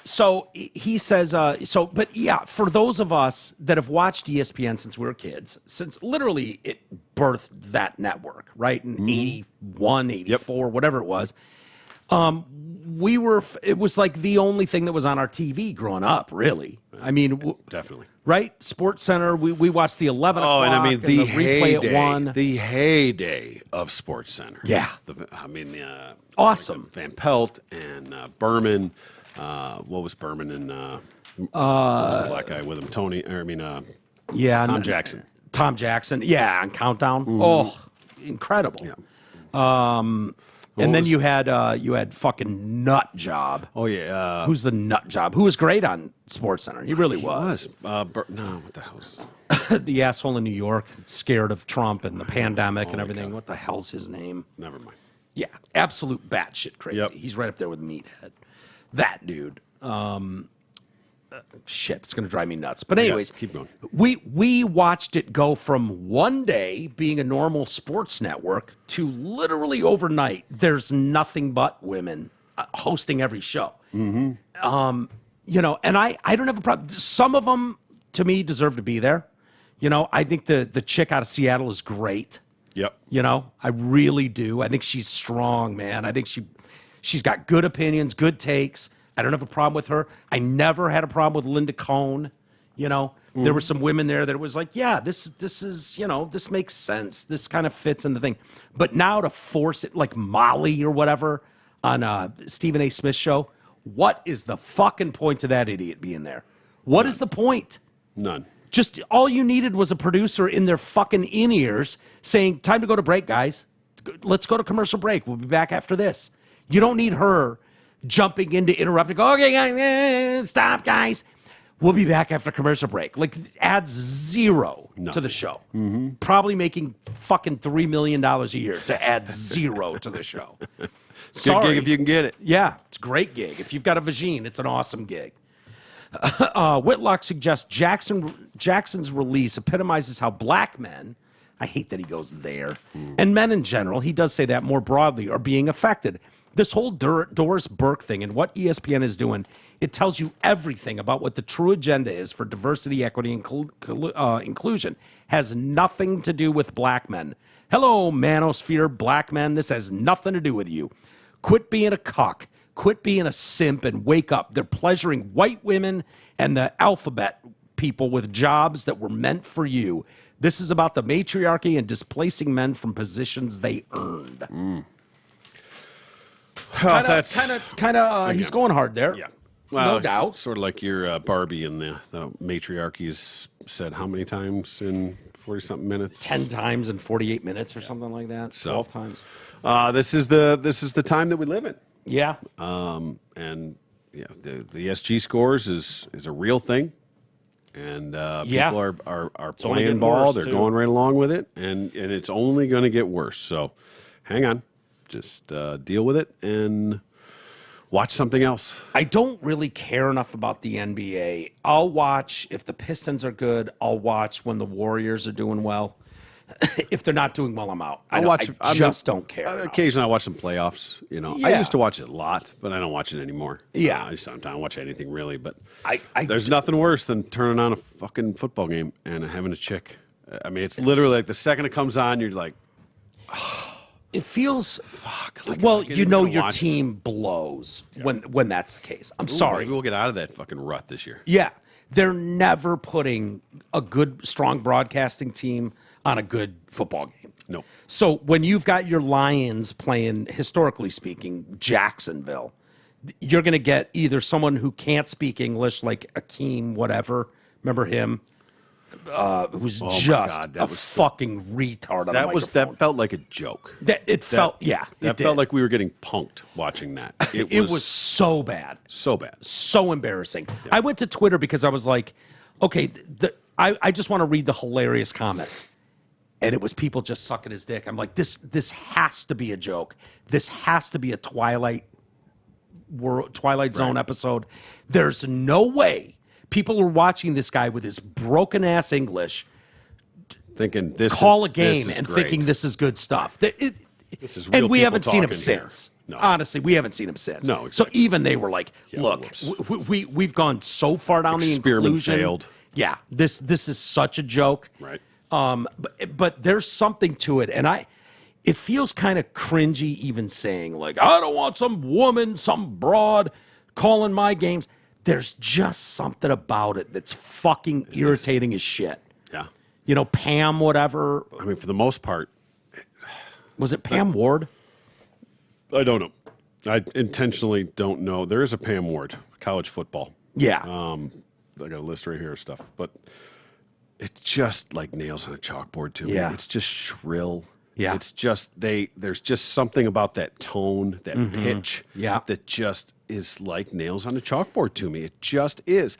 S1: So he says, but yeah, for those of us that have watched ESPN since we were kids, since literally it birthed that network, right? In 81, 84, whatever it was. It was like the only thing that was on our TV growing up, really. I mean,
S2: definitely.
S1: Right? Sports Center, we watched the 11 o'clock
S2: and I mean, the
S1: replay at 1.
S2: The heyday of Sports Center.
S1: Yeah.
S2: Awesome. Van Pelt and Berman. What was Berman and what was the black guy with him? Tom Jackson.
S1: Tom Jackson. Yeah, on Countdown. Mm-hmm. Oh, incredible. Yeah. And then you had fucking Nut Job.
S2: Oh yeah,
S1: who's the Nut Job? Who was great on Sports Center. He really was.
S2: No, what the hell is
S1: the asshole in New York, scared of Trump and the pandemic and everything. God. What the hell's his name?
S2: Never mind.
S1: Yeah, absolute batshit crazy.
S2: Yep.
S1: He's right up there with Meathead. That dude. Shit, it's going to drive me nuts. But anyways,
S2: keep going.
S1: We watched it go from one day being a normal sports network to literally overnight, there's nothing but women hosting every show. Mm-hmm. And I don't have a problem. Some of them, to me, deserve to be there. I think the chick out of Seattle is great.
S2: Yep.
S1: I really do. I think she's strong, man. I think she's got good opinions, good takes. I don't have a problem with her. I never had a problem with Linda Cohn. There were some women there that was like, yeah, this is, this makes sense. This kind of fits in the thing. But now to force it, like Molly or whatever on Stephen A. Smith's show, what is the fucking point of that idiot being there? What is the point?
S2: None.
S1: Just all you needed was a producer in their fucking in-ears saying, time to go to break, guys. Let's go to commercial break. We'll be back after this. You don't need her jumping in to interrupt and go, okay, stop, guys. We'll be back after commercial break. Like, adds zero to the show. Mm-hmm. Probably making fucking $3 million a year to add zero to the show.
S2: Good gig if you can get it.
S1: Yeah, it's a great gig. If you've got a vagine, it's an awesome gig. Whitlock suggests Jackson's release epitomizes how black men, I hate that he goes there, and men in general, he does say that more broadly, are being affected. This whole Doris Burke thing and what ESPN is doing, it tells you everything about what the true agenda is for diversity, equity, and inclusion. Has nothing to do with black men. Hello, manosphere, black men. This has nothing to do with you. Quit being a cuck. Quit being a simp and wake up. They're pleasuring white women and the alphabet people with jobs that were meant for you. This is about the matriarchy and displacing men from positions they earned. Kind of. He's going hard there.
S2: Yeah,
S1: no doubt.
S2: Sort of like your Barbie and the matriarchy is said how many times in 40-something minutes?
S1: 10 times in 48 minutes or something like that. 12 times.
S2: This is the time that we live in.
S1: Yeah.
S2: And yeah, the SG scores is a real thing. And people are playing ball. They're going right along with it, and it's only going to get worse. So hang on. Just deal with it and watch something else.
S1: I don't really care enough about the NBA. I'll watch if the Pistons are good. I'll watch when the Warriors are doing well. If they're not doing well, I'm out. I just don't care.
S2: Occasionally, I watch some playoffs. I used to watch it a lot, but I don't watch it anymore.
S1: Yeah,
S2: I don't watch anything really. But there's nothing worse than turning on a fucking football game and having a chick. I mean, it's literally like the second it comes on, you're like.
S1: It feels
S2: like
S1: your team blows when that's the case. I'm sorry.
S2: Maybe we'll get out of that fucking rut this year.
S1: Yeah. They're never putting a good, strong broadcasting team on a good football game.
S2: No.
S1: So when you've got your Lions playing, historically speaking, Jacksonville, you're going to get either someone who can't speak English, like Akeem, whatever. Remember him? Who's fucking retard on the microphone.
S2: That felt like a joke.
S1: That felt
S2: like we were getting punked watching that.
S1: It was so bad.
S2: So bad.
S1: So embarrassing. Yeah. I went to Twitter because I was like, okay, I just want to read the hilarious comments. And it was people just sucking his dick. I'm like, this has to be a joke. This has to be a Twilight Zone episode. There's no way people are watching this guy with his broken ass English,
S2: thinking
S1: call a game and thinking this is good stuff.
S2: This is real,
S1: and we haven't seen him
S2: here.
S1: since.
S2: No.
S1: Honestly, we haven't seen him since.
S2: No, exactly.
S1: So even they were like, look, we've gone so far down the inclusion.
S2: Failed.
S1: Yeah, this is such a joke.
S2: Right.
S1: But there's something to it, and it feels kind of cringy even saying like, I don't want some woman, some broad calling my games. There's just something about it that's fucking irritating as shit.
S2: Yeah.
S1: Pam, whatever.
S2: I mean, for the most part.
S1: Was it Pam Ward?
S2: I don't know. I intentionally don't know. There is a Pam Ward, college football.
S1: Yeah.
S2: I got a list right here of stuff. But it's just like nails on a chalkboard to me.
S1: Yeah.
S2: It's just shrill.
S1: Yeah.
S2: It's just there's just something about that tone, that pitch that just is like nails on a chalkboard to me. It just is.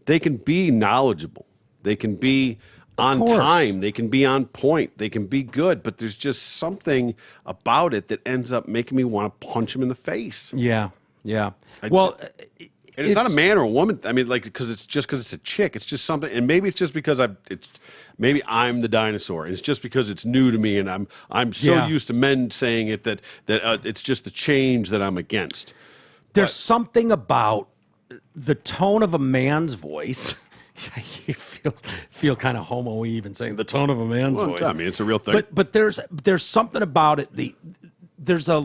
S2: They can be knowledgeable. They can be on time. They can be on point. They can be good, but there's just something about it that ends up making me want to punch him in the face.
S1: Yeah. Yeah.
S2: And it's not a man or a woman. I mean, like, because it's a chick. It's just something, and maybe it's just because maybe I'm the dinosaur. And it's just because it's new to me, and I'm so used to men saying it that it's just the change that I'm against.
S1: There's something about the tone of a man's voice. You feel kind of homo-y even saying the tone of a man's voice.
S2: I mean, it's a real thing.
S1: But there's something about it. There's a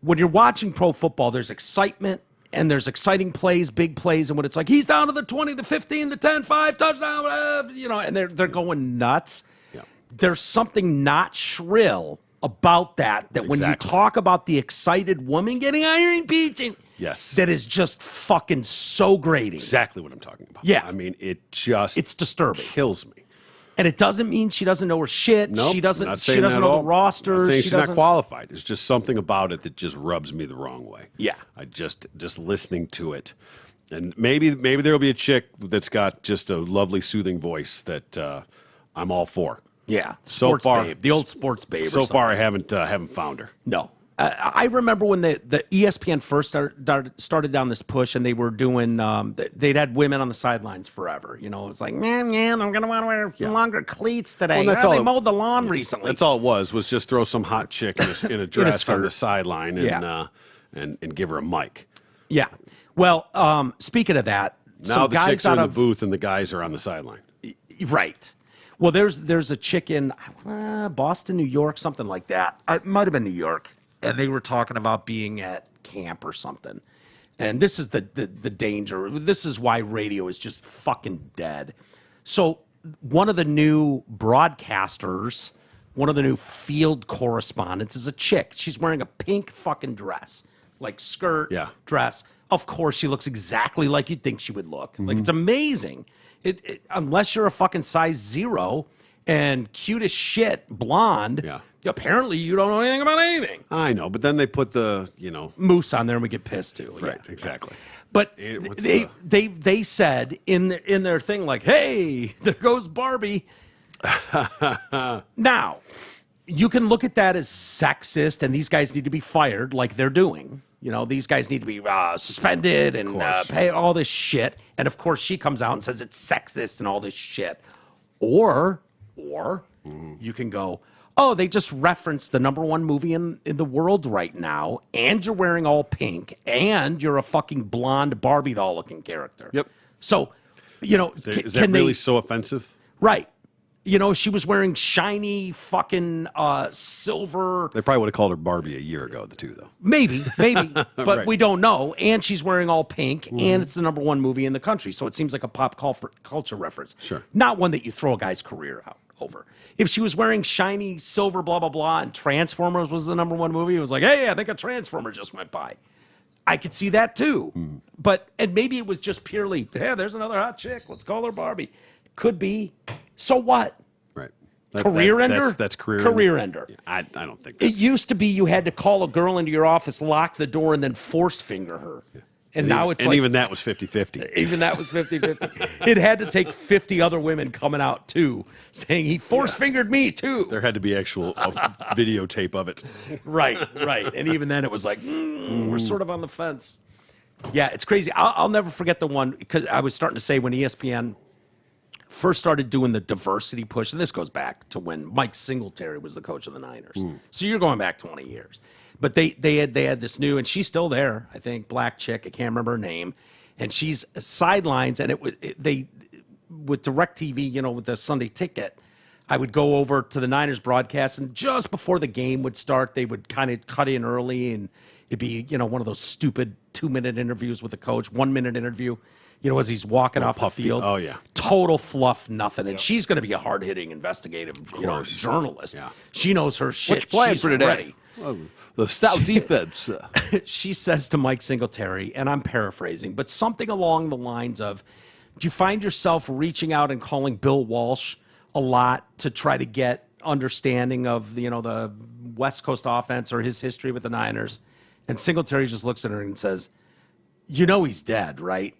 S1: when you're watching pro football, there's excitement. And there's exciting plays, big plays, and when it's like, he's down to the 20, the 15, the 10, 5, touchdown, and they're going nuts.
S2: Yeah.
S1: There's something not shrill about that when you talk about the excited woman getting iron peaching, that is just fucking so grating.
S2: Exactly what I'm talking about.
S1: Yeah.
S2: I mean,
S1: it's disturbing.
S2: Kills me.
S1: And it doesn't mean she doesn't know her shit.
S2: Nope,
S1: she doesn't know the rosters.
S2: I'm not saying she's not qualified. It's just something about it that just rubs me the wrong way.
S1: Yeah.
S2: I just listening to it. And maybe there'll be a chick that's got just a lovely soothing voice that I'm all for.
S1: Yeah.
S2: So far,
S1: babe. The old sports babe.
S2: So far I haven't found her.
S1: No. I remember when the ESPN first started down this push, and they were doing they'd had women on the sidelines forever. It was like, man, I'm gonna want to wear longer cleats today.
S2: Well,
S1: they mowed the lawn recently.
S2: That's all it was just throw some hot chick in a dress on the sideline and give her a mic.
S1: Yeah. Well, speaking of that,
S2: now the chicks are in the booth and the guys are on the sideline.
S1: Right. Well, there's a chick in Boston, New York, something like that. It might have been New York. And they were talking about being at camp or something. And this is the danger. This is why radio is just fucking dead. So one of the new broadcasters, one of the new field correspondents is a chick. She's wearing a pink fucking dress, like skirt, dress. Of course, she looks exactly like you'd think she would look. Like, it's amazing. Unless you're a fucking size 0 and cute as shit, blonde, apparently you don't know anything about anything.
S2: I know, but then they put the,
S1: moose on there and we get pissed too.
S2: Right, exactly.
S1: But they said in their thing, like, hey, there goes Barbie. Now, you can look at that as sexist, and these guys need to be fired like they're doing. You know, these guys need to be suspended and pay all this shit. And of course, she comes out and says it's sexist and all this shit. Or you can go, oh, they just referenced the #1 movie in the world right now, and you're wearing all pink, and you're a fucking blonde Barbie doll looking character.
S2: Yep.
S1: So, you know,
S2: is that really so offensive?
S1: Right. You know, she was wearing shiny fucking silver.
S2: They probably would have called her Barbie a year ago, the two, though.
S1: Maybe. But
S2: Right.
S1: we don't know. And she's wearing all pink, and it's the #1 movie in the country. So it seems like a pop culture reference.
S2: Sure.
S1: Not one that you throw a guy's career out over. If she was wearing shiny silver, blah, blah, blah, and Transformers was the #1 movie, it was like, hey, I think a Transformer just went by. I could see that too. And maybe it was just purely, yeah, there's another hot chick. Let's call her Barbie. Could be. So what?
S2: Right.
S1: Career ender?
S2: That's
S1: career ender.
S2: Yeah, I don't think that's...
S1: It used to be you had to call a girl into your office, lock the door, and then force finger her. Yeah. And now it's
S2: even that was 50-50.
S1: Even that was 50-50. It had to take 50 other women coming out, too, saying he force-fingered me, too.
S2: There had to be actual videotape of it.
S1: Right. And even then it was like, we're sort of on the fence. Yeah, it's crazy. I'll never forget the one, because I was starting to say when ESPN first started doing the diversity push, and this goes back to when Mike Singletary was the coach of the Niners. So you're going back 20 years. But they had this new, and she's still there, I think, black chick, I can't remember her name, and she's sidelines, and they with DirecTV, you know, with the Sunday Ticket, I would go over to the Niners broadcast, and just before the game would start, they would kind of cut in early, and it'd be, you know, one of those stupid 2-minute interviews with the coach, 1-minute interview. You know, as he's walking off the field.
S2: Oh, yeah.
S1: Total fluff, nothing. And she's going to be a hard-hitting, investigative, journalist.
S2: Yeah.
S1: She knows her shit.
S2: What's playing
S1: She's
S2: for today?
S1: Ready.
S2: Well, the stout defense.
S1: She says to Mike Singletary, and I'm paraphrasing, but something along the lines of, do you find yourself reaching out and calling Bill Walsh a lot to try to get understanding of, you know, the West Coast offense or his history with the Niners? And Singletary just looks at her and says, you know he's dead, right?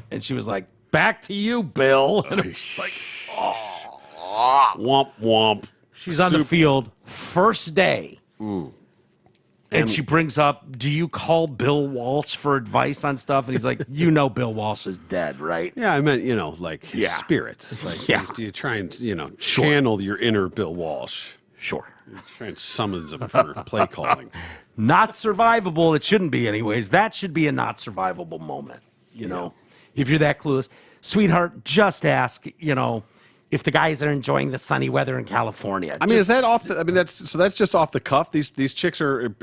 S1: And she was like, back to you, Bill. And it was like,
S2: womp womp.
S1: She's on the field first day. And she brings up, do you call Bill Walsh for advice on stuff? And he's like, you know Bill Walsh is dead, right?
S2: Yeah, I meant, you know, like his spirit. It's like, do you try and, you know, channel your inner Bill Walsh?
S1: Sure.
S2: You try and summon him for play calling.
S1: Not survivable. It shouldn't be anyways. That should be a not survivable moment, you know, if you're that clueless. Sweetheart, just ask, you know, if the guys are enjoying the sunny weather in California.
S2: I mean, is that off the, I mean, that's just off the cuff. These chicks are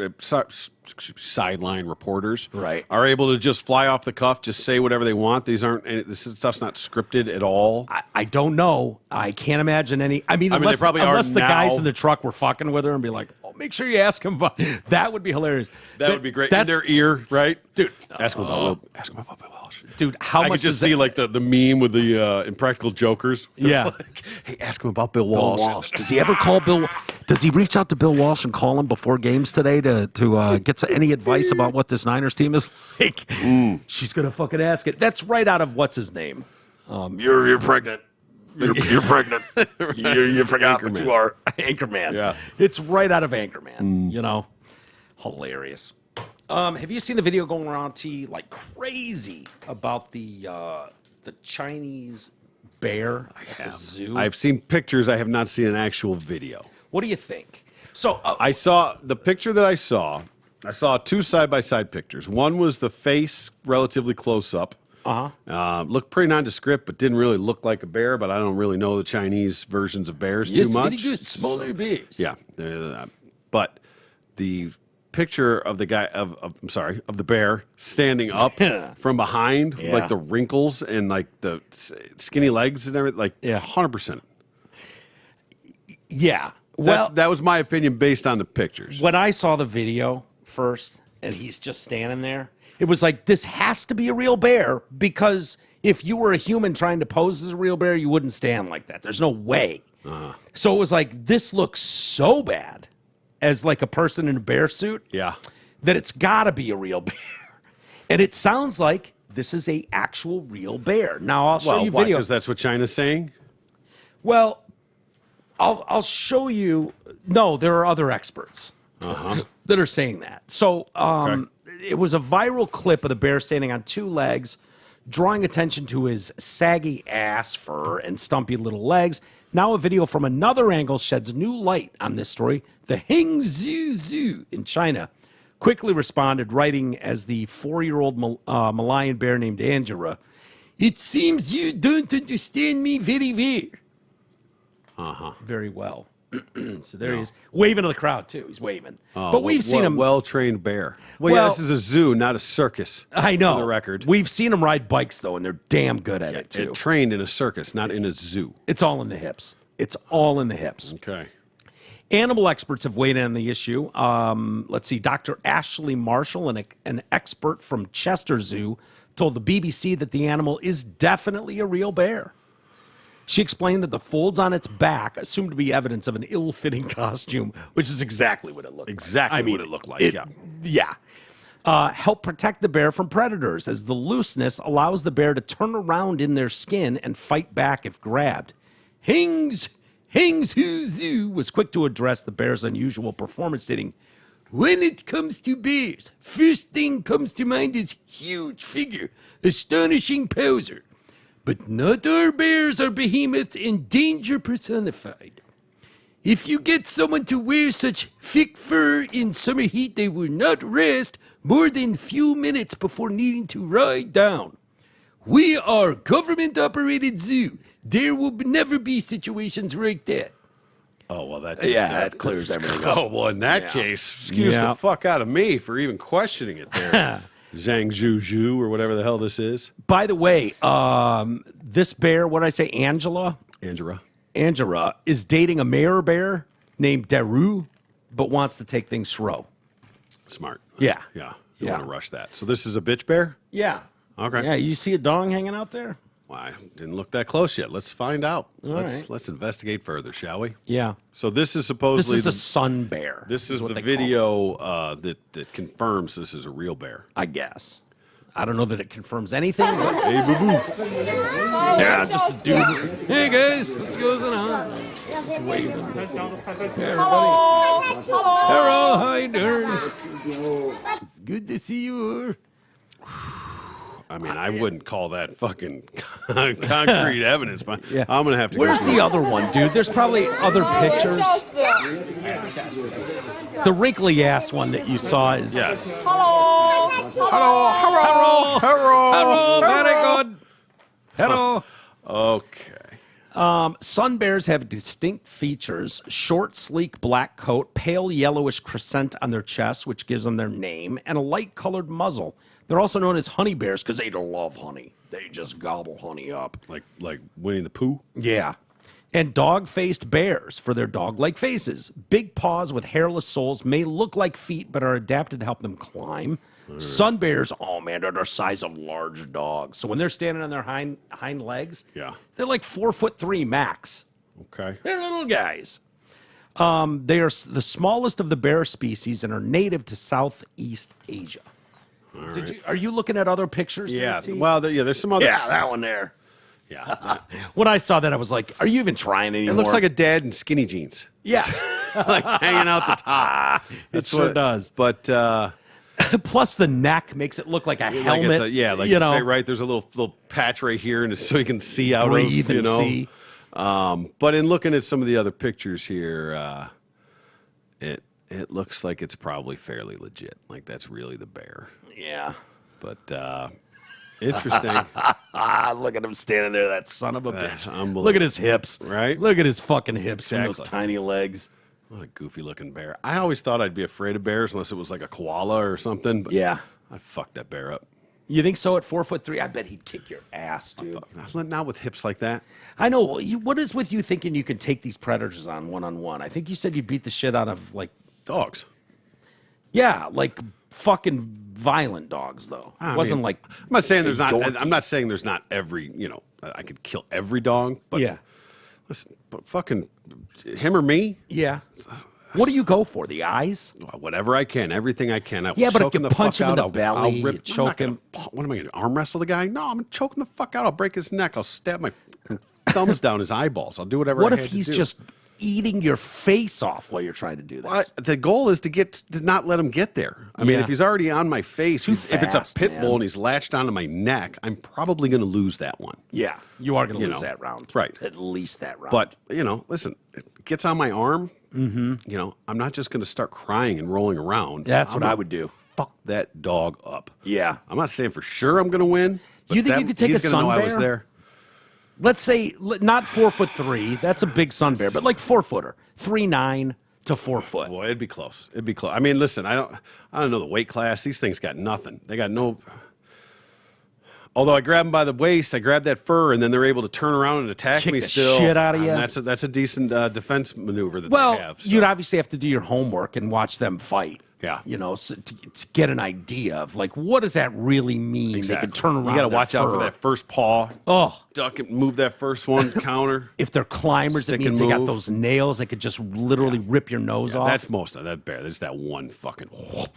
S2: sideline reporters.
S1: Right.
S2: Are able to just fly off the cuff, just say whatever they want. This stuff's not scripted at all.
S1: I don't know. I can't imagine any. I mean,
S2: they probably are
S1: unless the guys
S2: now.
S1: In the truck were fucking with her and be like, oh, make sure you ask him about that. Would be hilarious.
S2: That would be great. In their ear, right?
S1: Dude.
S2: Ask him about Bill Walsh.
S1: Dude, how much
S2: I could just see like the meme with the Impractical Jokers.
S1: Yeah.
S2: Like, hey, ask him about Bill Walsh.
S1: Does he ever call Bill? Does he reach out to Bill Walsh and call him before games today to get any advice about what this Niners team is like? She's gonna fucking ask it. That's right out of what's his name? You're pregnant. You're pregnant. You forgot what you are. Anchorman.
S2: Yeah.
S1: It's right out of Anchorman. You know, hilarious. Have you seen the video going around like crazy about the Chinese bear at the zoo?
S2: I've seen pictures. I have not seen an actual video.
S1: What do you think? So
S2: I saw the picture that I saw two side-by-side pictures. One was the face relatively close up. Looked pretty nondescript, but didn't really look like a bear. But I don't really know the Chinese versions of bears too much.
S1: Very good, smaller bears.
S2: Yeah, but the picture of the guy of the bear standing up from behind, with like the wrinkles and like the skinny legs and everything, like 100%.
S1: Yeah. Well,
S2: that was my opinion based on the pictures.
S1: When I saw the video first, and he's just standing there, it was like, this has to be a real bear, because if you were a human trying to pose as a real bear, you wouldn't stand like that. There's no way. So it was like, this looks so bad as like a person in a bear suit,
S2: yeah,
S1: that it's got to be a real bear. And it sounds like this is a actual real bear. Now, I'll show you
S2: why?
S1: video.
S2: Because that's what China's saying?
S1: Well, I'll show you. No, there are other experts that are saying that. So it was a viral clip of the bear standing on two legs, drawing attention to his saggy ass fur and stumpy little legs. Now a video from another angle sheds new light on this story. The Hangzhou Zoo in China quickly responded, writing as the 4-year-old Malayan bear named Angela, "It seems you don't understand me very well." Very well. So there he is, waving to the crowd too. He's waving. But we've seen him.
S2: Well-trained bear. Well, yeah, this is a zoo, not a circus.
S1: I know.
S2: For the record.
S1: We've seen him ride bikes though, and they're damn good at it too.
S2: Trained in a circus, not in a zoo.
S1: It's all in the hips. It's all in the hips.
S2: Okay.
S1: Animal experts have weighed in on the issue. Let's see. Dr. Ashley Marshall, an expert from Chester Zoo, told the BBC that the animal is definitely a real bear. She explained that the folds on its back assumed to be evidence of an ill-fitting costume, which is exactly what it looked like.
S2: Exactly what it looked like,
S1: yeah. Help protect the bear from predators, as the looseness allows the bear to turn around in their skin and fight back if grabbed. Hangzhou Zoo was quick to address the bear's unusual performance, stating, "When it comes to bears, first thing comes to mind is huge figure, astonishing poser. But not our bears are behemoths and danger personified. If you get someone to wear such thick fur in summer heat, they will not rest more than few minutes before needing to ride down. We are government-operated zoo. There will never be situations like that."
S2: Oh, well, that
S1: clears everything up.
S2: Oh, well, in that case, excuse the fuck out of me for even questioning it there. Zhangzhou or whatever the hell this is.
S1: By the way, this bear, what did I say, Angela, is dating a mare bear named Daru, but wants to take things slow.
S2: Smart.
S1: Yeah.
S2: Yeah. You want to rush that. So this is a bitch bear?
S1: Yeah.
S2: Okay.
S1: Yeah, you see a dong hanging out there?
S2: Well, I didn't look that close yet. Let's find out.
S1: Let's
S2: investigate further, shall we?
S1: Yeah.
S2: So this is supposedly
S1: a sun bear.
S2: This is the video that confirms this is a real bear.
S1: I guess. I don't know that it confirms anything. But
S2: hey, boo boo.
S1: Yeah, just a dude. Hey guys, what's going on? Just waving. Hey everybody. Hello, how you doing? It's good to see you.
S2: I mean, I wouldn't call that fucking concrete evidence, but I'm going to have to
S1: Where's the other one, dude? There's probably other pictures. The wrinkly ass one that you saw is...
S2: Yes.
S1: Hello, very good. Hello.
S2: Okay.
S1: Sun bears have distinct features: short, sleek black coat, pale yellowish crescent on their chest, which gives them their name, and a light-colored muzzle. They're also known as honey bears because they love honey. They just gobble honey up.
S2: Like Winnie the Pooh?
S1: Yeah. And dog-faced bears for their dog-like faces. Big paws with hairless soles may look like feet, but are adapted to help them climb. Sun bears, oh man, they're the size of large dogs. So when they're standing on their hind legs, they're like 4'3" max.
S2: Okay.
S1: They're little guys. They are the smallest of the bear species and are native to Southeast Asia. Are you looking at other pictures?
S2: Yeah. Well, there's some other.
S1: Yeah, that one there.
S2: Yeah.
S1: When I saw that, I was like, "Are you even trying anymore?"
S2: It looks like a dad in skinny jeans.
S1: Yeah,
S2: like hanging out the top.
S1: It sure does.
S2: But
S1: plus, the neck makes it look like a helmet.
S2: Right. There's a little patch right here, and so you can see out
S1: breathe
S2: of,
S1: and see.
S2: But in looking at some of the other pictures here, it looks like it's probably fairly legit. Like that's really the bear.
S1: Yeah.
S2: But interesting.
S1: Look at him standing there, that son of a bitch.
S2: Unbelievable.
S1: Look at his hips.
S2: Right?
S1: Look at his fucking hips and those tiny legs.
S2: What a goofy looking bear. I always thought I'd be afraid of bears unless it was like a koala or something. But
S1: yeah.
S2: I fucked that bear up.
S1: You think so at 4'3"? I bet he'd kick your ass, dude.
S2: Not with hips like that.
S1: I know. What is with you thinking you can take these predators on one-on-one? I think you said you beat the shit out of like
S2: dogs.
S1: Yeah, like fucking violent dogs, though. It wasn't like
S2: I'm not saying there's not. I'm not saying there's not every. I could kill every dog. But
S1: yeah,
S2: listen, but fucking him or me.
S1: Yeah, What do you go for? The eyes?
S2: Whatever I can, everything I can.
S1: But if you punch him in the belly,
S2: I'll
S1: choke him.
S2: What am I going to arm wrestle the guy? No, I'm going to choke him the fuck out. I'll break his neck. I'll stab my thumbs down his eyeballs. I'll do whatever.
S1: What if he's just eating your face off while you're trying to do this?
S2: Well, the goal is to not let him get there. I mean, if he's already on my face, if it's a pit bull and he's latched onto my neck, I'm probably going to lose that one.
S1: Yeah, you are going to lose that round.
S2: Right.
S1: At least that round.
S2: But, listen, it gets on my arm. Mm-hmm. I'm not just going to start crying and rolling around.
S1: That's what I would do.
S2: Fuck that dog up.
S1: Yeah.
S2: I'm not saying for sure I'm going to win.
S1: You think you could take a sun bear?
S2: I was there.
S1: Let's say not 4'3". That's a big sun bear, but like 4-footer, 3'9" to 4 foot.
S2: Boy, it'd be close. It'd be close. I mean, listen, I don't know the weight class. These things got nothing. They got no. Although I grab them by the waist, I grab that fur, and then they're able to turn around and attack me. Still,
S1: shit out of you.
S2: That's a decent defense maneuver that they have. So.
S1: You'd obviously have to do your homework and watch them fight.
S2: Yeah.
S1: So to get an idea of, like, what does that really mean?
S2: Exactly.
S1: They can turn around.
S2: You got to watch out for that first paw.
S1: Oh.
S2: Duck it, move that first one, counter.
S1: If they're climbers, it means they got those nails that could just literally rip your nose off.
S2: That's most of that bear. There's that one fucking whoop.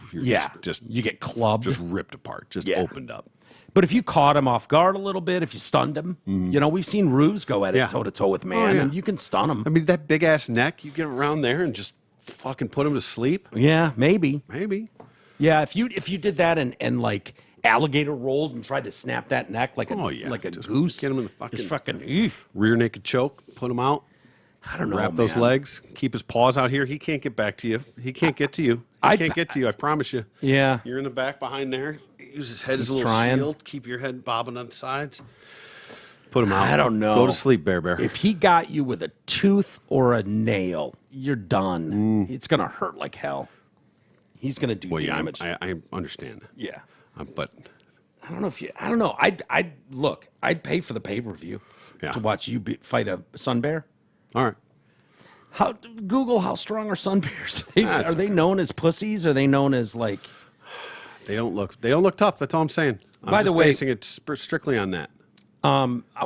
S2: Just
S1: you get clubbed.
S2: Just ripped apart. Just opened up.
S1: But if you caught him off guard a little bit, if you stunned him, we've seen Ruse go at it toe-to-toe with man, and you can stun him.
S2: I mean, that big-ass neck, you get around there and just fucking put him to sleep.
S1: Yeah, maybe. Yeah, if you did that and like alligator rolled and tried to snap that neck like a
S2: just
S1: goose,
S2: get him in the fucking rear naked choke, put him out.
S1: I don't know,
S2: wrap those legs, keep his paws out here. He can't get back to you. He can't get to you. He can't get to you. I promise you.
S1: Yeah,
S2: you're in the back behind there. Use his head as a little shield. Keep your head bobbing on the sides. Put him out.
S1: I don't know.
S2: Go to sleep, Bear.
S1: If he got you with a tooth or a nail, you're done. It's gonna hurt like hell. He's gonna do damage.
S2: Yeah, I understand.
S1: Yeah,
S2: but
S1: I don't know if you. I don't know. I'd pay for the pay-per-view to watch you fight a sun bear.
S2: All right.
S1: Google how strong are sun bears? Are they known as pussies? Or are they known as like?
S2: They don't look tough. That's all I'm saysaying.
S1: By the way,
S2: basing it strictly on that.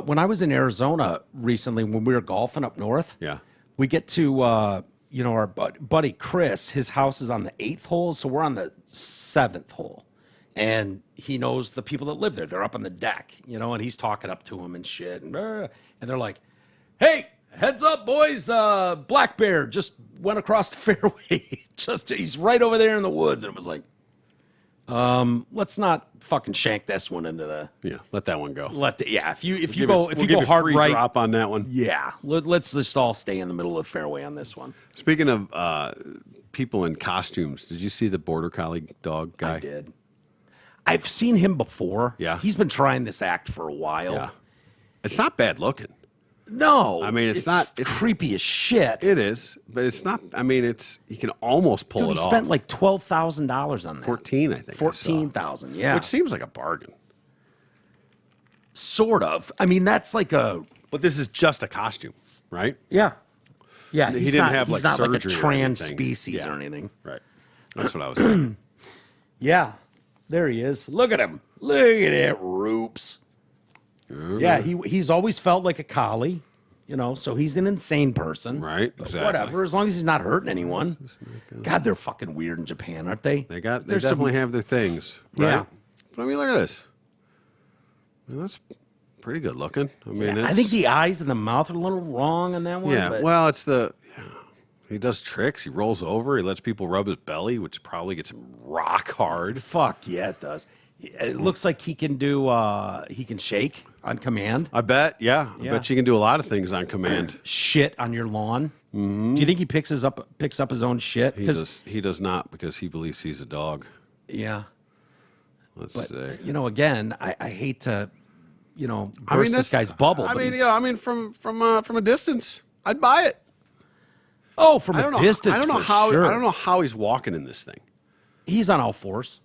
S1: When I was in Arizona recently, when we were golfing up north, we get to our buddy Chris. His house is on the 8th hole, so we're on the 7th hole, and he knows the people that live there. They're up on the deck, and he's talking up to him and shit, and they're like, "Hey, heads up, boys! Black bear just went across the fairway. He's right over there in the woods," and it was like. Let's not fucking shank this one into the.
S2: Yeah, let that one go.
S1: If you go hard right,
S2: drop on that one.
S1: Yeah, let's just all stay in the middle of the fairway on this one.
S2: Speaking of people in costumes, did you see the border collie dog guy?
S1: I did. I've seen him before.
S2: Yeah,
S1: he's been trying this act for a while.
S2: Yeah, it's not bad looking.
S1: No,
S2: I mean it's not. It's
S1: creepy as shit.
S2: It is, but it's not. I mean, you can almost pull it off.
S1: He spent like $12,000 on that.
S2: 14, I think.
S1: 14,000, yeah.
S2: Which seems like a bargain.
S1: Sort of. I mean, that's like a.
S2: But this is just a costume, right?
S1: Yeah. Yeah.
S2: He didn't have like
S1: not
S2: surgery
S1: like a trans species or anything.
S2: Right. That's what I was saying.
S1: Yeah. There he is. Look at him. Look at it, Roops. Yeah, he's always felt like a collie, so he's an insane person.
S2: Right, exactly.
S1: Whatever, as long as he's not hurting anyone. God, they're fucking weird in Japan, aren't they?
S2: They definitely have their things, right? Yeah. But I mean, look at this. I mean, that's pretty good looking. I mean,
S1: I think the eyes and the mouth are a little wrong on that one.
S2: Yeah, well, he does tricks. He rolls over. He lets people rub his belly, which probably gets him rock hard.
S1: Fuck, yeah, it does. It looks like he can he can shake on command.
S2: I bet, yeah. I bet you can do a lot of things on command.
S1: Shit on your lawn. Mm-hmm. Do you think he picks up his own shit?
S2: He does not because he believes he's a dog.
S1: Yeah.
S2: Let's see.
S1: Again, I hate to, burst this guy's bubble.
S2: I mean, from a distance, I'd buy it.
S1: Oh, from a distance,
S2: I don't know how he's walking in this thing.
S1: He's on all fours.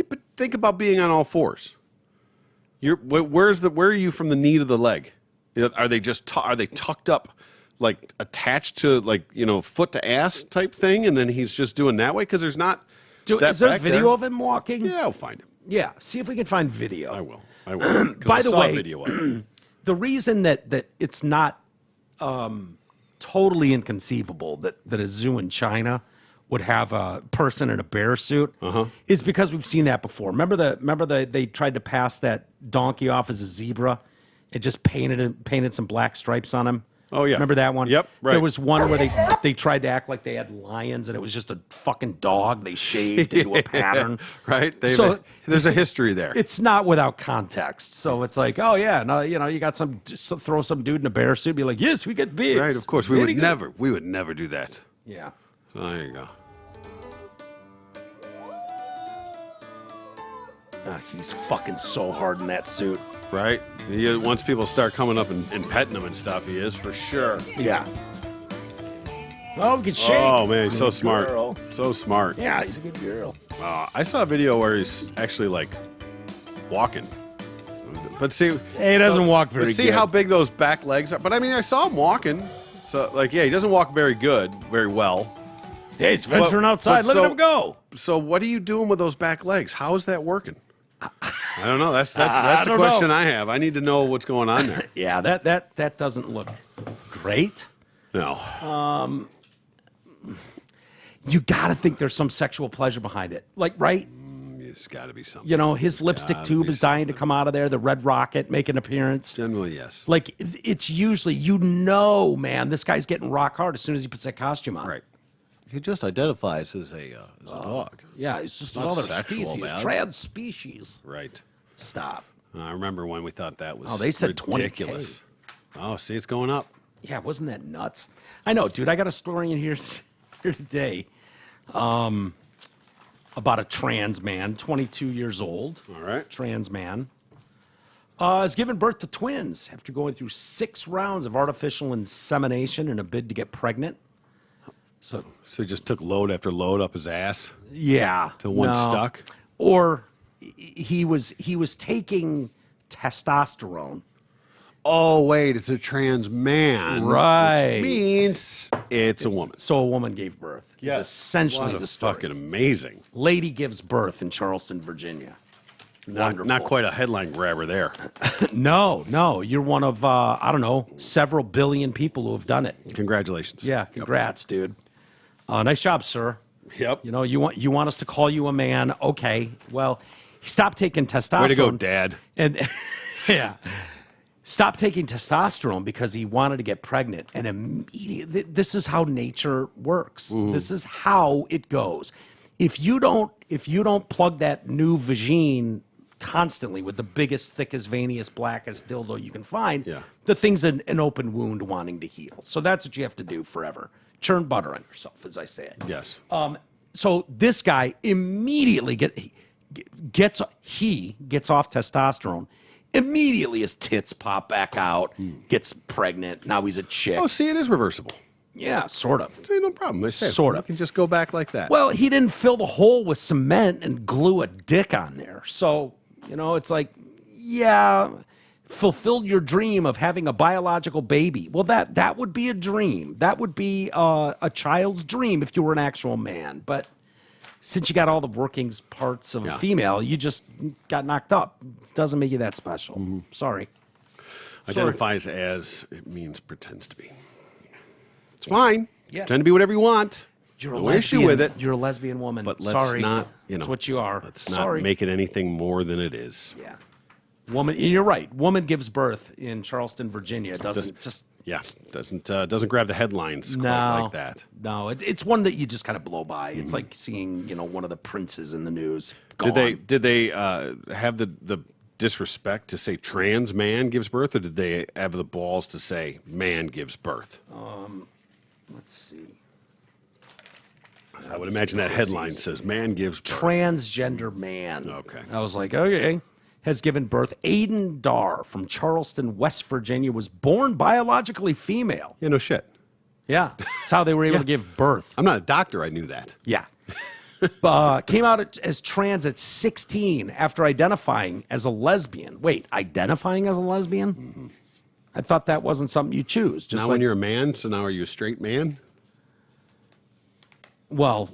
S2: But think about being on all fours. Where are you from the knee to the leg? Are they tucked up, like attached to foot to ass type thing, and then he's just doing that way because there's not.
S1: Is there a video of him walking?
S2: Yeah, I'll find him.
S1: Yeah, see if we can find video.
S2: I will.
S1: By the way,
S2: video of it.
S1: The reason that it's not totally inconceivable that a zoo in China would have a person in a bear suit is because we've seen that before. Remember they tried to pass that donkey off as a zebra. It just painted some black stripes on him.
S2: Oh, yeah.
S1: Remember that one?
S2: Yep, right.
S1: There was one where they tried to act like they had lions, and it was just a fucking dog they shaved into a pattern.
S2: Right? There's a history there.
S1: It's not without context. So it's like, oh, yeah, no, you got throw some dude in a bear suit, be like, yes, we get big.
S2: Right, of course. We would never do that.
S1: Yeah.
S2: So there you go.
S1: He's fucking so hard in that suit.
S2: Right? Once people start coming up and petting him and stuff, he is for sure.
S1: Yeah. Oh, we can shake.
S2: Oh, man, he's so smart.
S1: Girl.
S2: So smart.
S1: Yeah, he's a good girl.
S2: I saw a video where he's actually, like, walking. But see...
S1: He doesn't walk very good.
S2: See how big those back legs are? But, I mean, I saw him walking. So, like, yeah, he doesn't walk very well.
S1: Yeah, he's venturing outside. Look at him go.
S2: So what are you doing with those back legs? How is that working? I don't know. That's the question I have. I need to know what's going on there.
S1: Yeah, that doesn't look great.
S2: No.
S1: You got to think there's some sexual pleasure behind it. Like, right?
S2: It's got to be something.
S1: You know, his lipstick tube is dying to come out of there. The Red Rocket make an appearance.
S2: Generally, yes.
S1: Like, it's usually, man, this guy's getting rock hard as soon as he puts that costume on.
S2: Right.
S3: He just identifies as a dog.
S1: Yeah, he's just
S3: Not
S1: another
S3: sexual,
S1: species,
S3: man.
S1: trans species.
S2: Right.
S1: Stop.
S2: I remember when we thought that was
S1: they said
S2: ridiculous.
S1: 20K.
S2: Oh, see, it's going up.
S1: Yeah, wasn't that nuts? I know, dude. I got a story in here today about a trans man, 22 years old.
S2: All right.
S1: Trans man. Has given birth to twins after going through 6 rounds of artificial insemination in a bid to get pregnant.
S2: So he just took load after load up his ass?
S1: Yeah.
S2: Till one stuck?
S1: Or he was taking testosterone.
S2: Oh, wait, it's a trans man.
S1: Right.
S2: Which means it's a woman.
S1: So a woman gave birth. Yes. It's essentially the story.
S2: Fucking amazing.
S1: Lady gives birth in Charleston, Virginia.
S2: Not quite a headline grabber there.
S1: No. You're one of, several billion people who have done it.
S2: Congratulations.
S1: Yeah, congrats, dude. Nice job, sir.
S2: Yep.
S1: You know, you want us to call you a man. Okay. Well, stop taking testosterone.
S2: Way to go, Dad.
S1: And yeah. Stop taking testosterone because he wanted to get pregnant. And immediately, this is how nature works. Mm-hmm. This is how it goes. If you don't plug that new vagine constantly with the biggest, thickest, veiniest, blackest dildo you can find, the thing's an open wound wanting to heal. So that's what you have to do forever. Churn butter on yourself, as I say it.
S2: Yes.
S1: So this guy immediately gets off testosterone. Immediately his tits pop back out, gets pregnant. Now he's a chick.
S2: Oh, see, it is reversible.
S1: Yeah, sort of.
S2: See, no problem. I said,
S1: sort of.
S2: You can just go back like that.
S1: Well, he didn't fill the hole with cement and glue a dick on there. So, it's like, yeah, fulfilled your dream of having a biological baby. Well, that would be a dream. That would be a child's dream if you were an actual man. But since you got all the working parts of a female, you just got knocked up. It doesn't make you that special. Mm-hmm. Sorry.
S2: Identifies as, it means pretends to be. It's fine.
S1: Yeah.
S2: Pretend to be whatever you want.
S1: You're
S2: no issue with it.
S1: You're a lesbian woman.
S2: But let's not,
S1: That's what you are.
S2: Let's not make it anything more than it is.
S1: Yeah. Woman, you're right. Woman gives birth in Charleston, Virginia. Doesn't
S2: grab the headlines quite like that.
S1: No, it's one that you just kind of blow by. It's like seeing one of the princes in the news.
S2: Did they have the disrespect to say trans man gives birth, or did they have the balls to say man gives birth?
S1: Let's see.
S2: I would imagine that headline says man gives birth.
S1: Transgender man.
S2: Okay.
S1: I was like, okay. Has given birth. Aiden Dar from Charleston, West Virginia, was born biologically female.
S2: Yeah, no shit.
S1: Yeah. That's how they were able to give birth.
S2: I'm not a doctor. I knew that.
S1: Yeah. Came out as trans at 16 after identifying as a lesbian. Wait, identifying as a lesbian? Mm-hmm. I thought that wasn't something you choose. Just
S2: now when you're a man, so now are you a straight man?
S1: Well,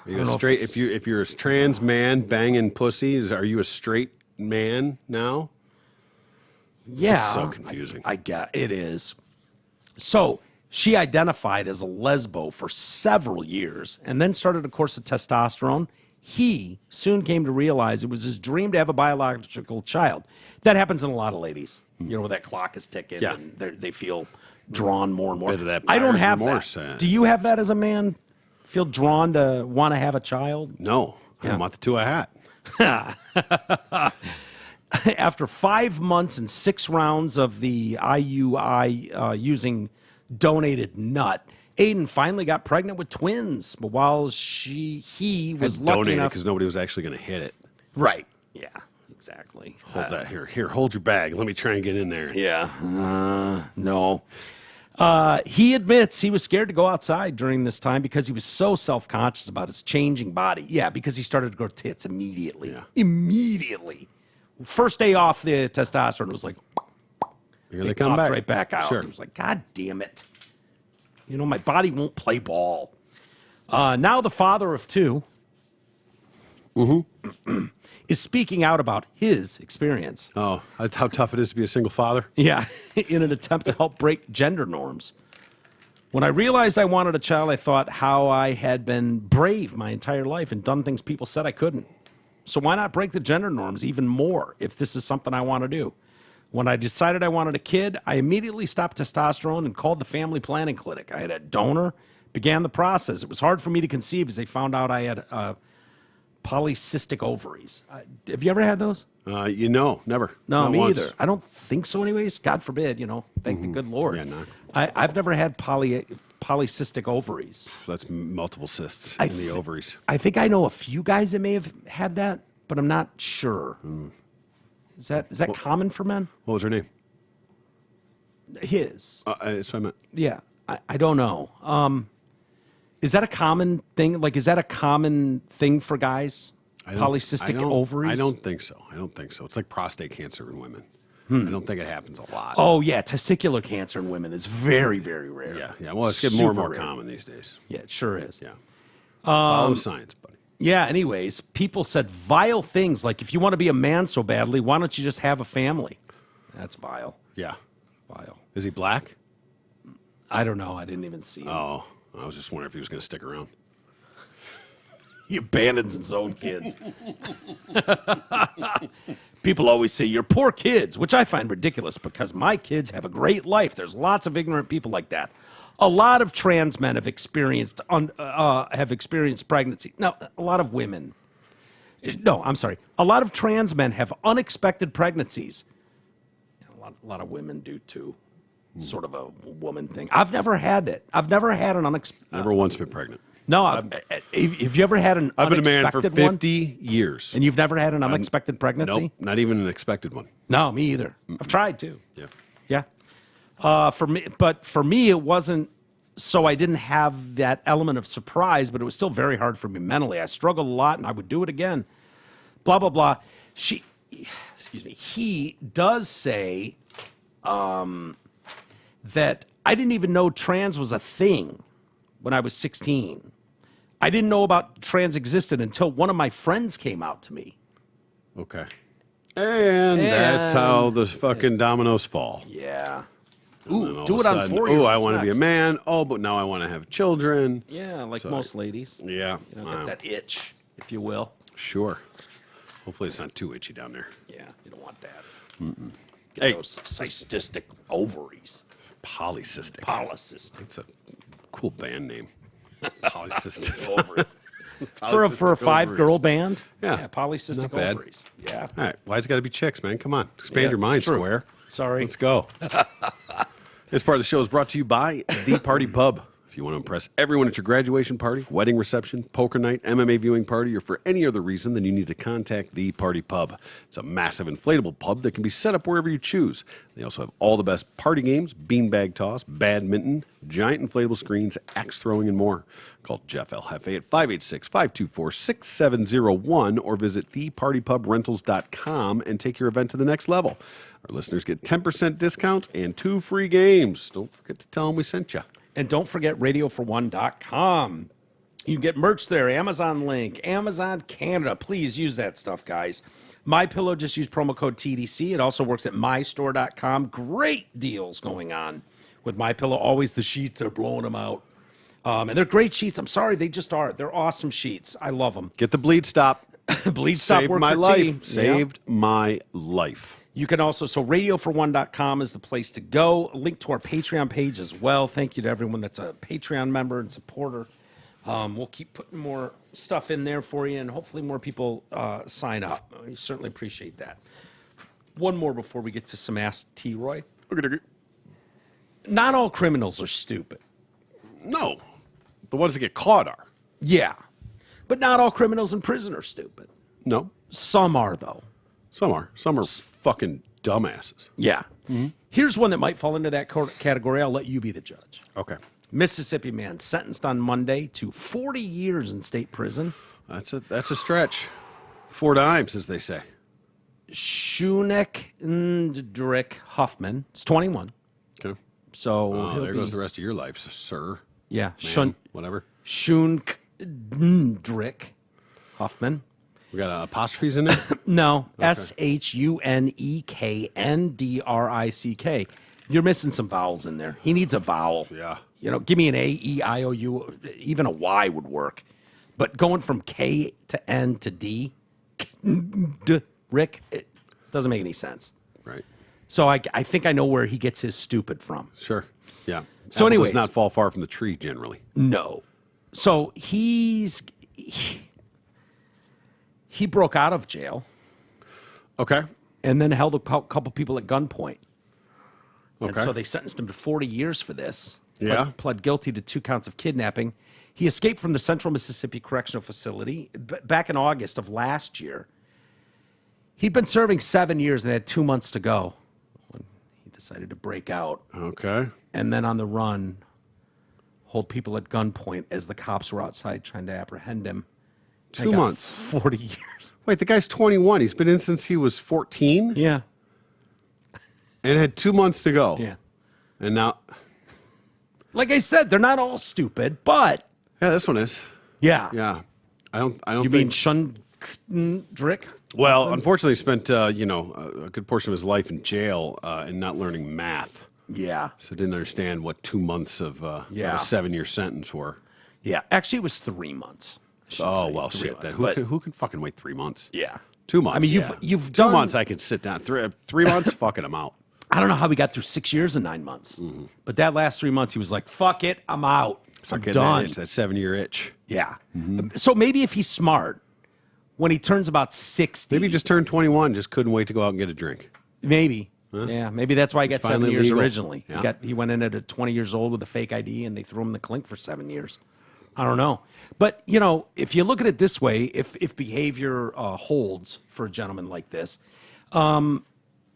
S2: are you straight? If you're a trans man banging pussies, are you a straight man now?
S1: Yeah.
S2: It's so confusing.
S1: I get it is. So She identified as a lesbo for several years and then started a course of testosterone. He soon came to realize it was his dream to have a biological child. That happens in a lot of ladies. You know, where that clock is ticking and they feel drawn more and more.
S2: Bit of that
S1: I don't have
S2: remorse,
S1: that. Do you have that as a man? Feel drawn to want to have a child?
S2: No. I'm not the two I had.
S1: After 5 months and 6 rounds of the IUI using donated nut, Aiden finally got pregnant with twins. But while he was lucky
S2: donated
S1: enough,
S2: because nobody was actually going to hit it.
S1: right? Yeah, exactly.
S2: Hold that here. Here, hold your bag. Let me try and get in there.
S1: Yeah, no. He admits he was scared to go outside during this time because he was so self-conscious about his changing body. Yeah, because he started to grow tits immediately. Yeah. Immediately. First day off the testosterone, it was like,
S2: here they come back.
S1: Right back out.
S2: Sure.
S1: It was like, God damn it. You know, my body won't play ball. Now the father of 2 is speaking out about his experience.
S2: Oh, that's how tough it is to be a single father?
S1: Yeah, in an attempt to help break gender norms. When I realized I wanted a child, I thought how I had been brave my entire life and done things people said I couldn't. So why not break the gender norms even more if this is something I want to do? When I decided I wanted a kid, I immediately stopped testosterone and called the family planning clinic. I had a donor, began the process. It was hard for me to conceive as they found out I had polycystic ovaries. Have you ever had those?
S2: Never.
S1: No,
S2: Not
S1: me
S2: once.
S1: either. I don't think so anyways. God forbid, thank the good Lord.
S2: Yeah, no.
S1: I've never had polycystic ovaries.
S2: That's multiple cysts
S1: I
S2: in the ovaries.
S1: I think I know a few guys that may have had that, but I'm not sure. Is that common for men?
S2: What was her name?
S1: His.
S2: That's what I meant.
S1: Yeah. I don't know. Is that a common thing? Like, is that a common thing for guys? Polycystic ovaries?
S2: I don't think so. It's like prostate cancer in women. I don't think it happens a lot.
S1: Oh, yeah. Testicular cancer in women is very, very rare.
S2: Yeah. Well, it's getting more and more
S1: Super rare.
S2: common these days.
S1: Yeah, it sure is.
S2: Yeah. Follow the science, buddy.
S1: Yeah, anyways, people said vile things like, if you want to be a man so badly, why don't you just have a family? That's vile.
S2: Yeah.
S1: Vile.
S2: Is he black?
S1: I don't know. I didn't even see him.
S2: Oh, I was just wondering if he was going to stick around.
S1: He abandons his own kids. People always say, you're poor kids, which I find ridiculous because my kids have a great life. There's lots of ignorant people like that. A lot of trans men have experienced pregnancy. No, a lot of women. No, I'm sorry. A lot of trans men have unexpected pregnancies. A lot of women do too. Sort of a woman thing. I've never had it. I've never had an unexpected.
S2: Never once been pregnant.
S1: No, have you ever had an
S2: I've been a man
S1: unexpected
S2: for
S1: one?
S2: 50 years.
S1: And you've never had an unexpected pregnancy?
S2: Nope, not even an expected one.
S1: No, me either. I've tried to.
S2: Yeah.
S1: Yeah. For me, it wasn't. So I didn't have that element of surprise, but it was still very hard for me mentally. I struggled a lot, and I would do it again. Blah blah blah. He does say that I didn't even know trans was a thing when I was 16. I didn't know about trans existed until one of my friends came out to me.
S2: Okay. And that's how the fucking dominoes fall.
S1: Yeah.
S2: Ooh,
S1: do it on 4-year-olds.
S2: Oh, I want to be a man. Oh, but now I want to have children.
S1: Yeah, like most ladies.
S2: Yeah.
S1: Get that itch, if you will.
S2: Sure. Hopefully it's not too itchy down there.
S1: Yeah, you don't want that. Get
S2: Hey.
S1: those cystic ovaries.
S2: Polycystic.
S1: Polycystic.
S2: That's a cool band name. Polycystic.
S1: For a
S2: Polycystic
S1: 5-girl
S2: ovaries.
S1: band?
S2: Yeah.
S1: Polycystic
S2: Not bad.
S1: ovaries. Yeah.
S2: All right. Why's it got to be chicks, man? Come on. Expand
S1: Yeah,
S2: your mind,
S1: it's true.
S2: Square.
S1: Sorry.
S2: Let's go. This part of the show is brought to you by The Party Pub. If you want to impress everyone at your graduation party, wedding reception, poker night, MMA viewing party, or for any other reason, then you need to contact The Party Pub. It's a massive inflatable pub that can be set up wherever you choose. They also have all the best party games, beanbag toss, badminton, giant inflatable screens, axe throwing, and more. Call Jeff El Jefe at 586-524-6701 or visit thepartypubrentals.com and take your event to the next level. Our listeners get 10% discounts and 2 free games. Don't forget to tell them we sent you.
S1: And don't forget radiofor1.com. You can get merch there, Amazon link, Amazon Canada. Please use that stuff, guys. MyPillow, just use promo code TDC. It also works at mystore.com. Great deals going on with MyPillow. Always the sheets are blowing them out. And they're great sheets. I'm sorry, they just are. They're awesome sheets. I love them.
S2: Get the bleed stop.
S1: Bleed stop
S2: Saved
S1: work
S2: my
S1: for
S2: life.
S1: tea.
S2: Saved my life.
S1: You can also, so radiofor1.com is the place to go. A link to our Patreon page as well. Thank you to everyone that's a Patreon member and supporter. We'll keep putting more stuff in there for you, and hopefully more people sign up. We certainly appreciate that. One more before we get to some Ask T. Roy.
S2: Okay.
S1: Not all criminals are stupid.
S2: No. The ones that get caught are.
S1: Yeah. But not all criminals in prison are stupid.
S2: No.
S1: Some are, though.
S2: Some are. Some are fucking dumbasses.
S1: Yeah. Mm-hmm. Here's one that might fall into that category. I'll let you be the judge.
S2: Okay.
S1: Mississippi man sentenced on Monday to 40 years in state prison.
S2: That's a stretch. 4 dimes, as they say.
S1: Shunek Ndrick Huffman is 21.
S2: Okay.
S1: So
S2: there goes the rest of your life, sir.
S1: Yeah.
S2: Whatever.
S1: Shunk Ndrick Huffman.
S2: We got apostrophes in there?
S1: No. Okay. Shunekndrick. You're missing some vowels in there. He needs a vowel.
S2: Yeah.
S1: Give me an A, E, I, O, U. Even a Y would work. But going from K to N to D, Rick, it doesn't make any sense.
S2: Right.
S1: So I think I know where he gets his stupid from.
S2: Sure. Yeah.
S1: So
S2: Apple
S1: anyways,
S2: does not fall far from the tree generally.
S1: No. So he broke out of jail.
S2: Okay.
S1: And then held a couple people at gunpoint.
S2: Okay.
S1: And so they sentenced him to 40 years for this.
S2: Yeah.
S1: Pled guilty to 2 counts of kidnapping. He escaped from the Central Mississippi Correctional Facility back in August of last year. He'd been serving 7 years and had 2 months to go when he decided to break out.
S2: Okay.
S1: And then on the run, hold people at gunpoint as the cops were outside trying to apprehend him.
S2: 2 months.
S1: 40 years.
S2: Wait, the guy's 21. He's been in since he was 14?
S1: Yeah.
S2: And had 2 months to go.
S1: Yeah.
S2: And now...
S1: Like I said, they're not all stupid, but...
S2: Yeah, this one is.
S1: Yeah.
S2: Yeah. I don't
S1: You mean Shundrick?
S2: Well, unfortunately, he spent, a good portion of his life in jail and not learning math.
S1: Yeah.
S2: So didn't understand what 2 months of a 7-year sentence were.
S1: Yeah. Actually, it was 3 months.
S2: Oh, well, shit. Then who can fucking wait 3 months?
S1: Yeah.
S2: 2 months.
S1: I mean, you've done
S2: 2 months. I could sit down. 3 months. Fucking, I'm out.
S1: I don't know how we got through 6 years and 9 months, but that last 3 months, he was like, "Fuck it, I'm out. I'm done."
S2: That 7-year itch.
S1: Yeah. So maybe if he's smart, when he turns about 60,
S2: maybe he just turned 21, just couldn't wait to go out and get a drink.
S1: Maybe. Huh? Yeah. Maybe that's why he got 7 years
S2: legal.
S1: originally.
S2: Yeah.
S1: He went in at 20 years old with a fake ID, and they threw him in the clink for 7 years. I don't know. But, if you look at it this way, if behavior holds for a gentleman like this,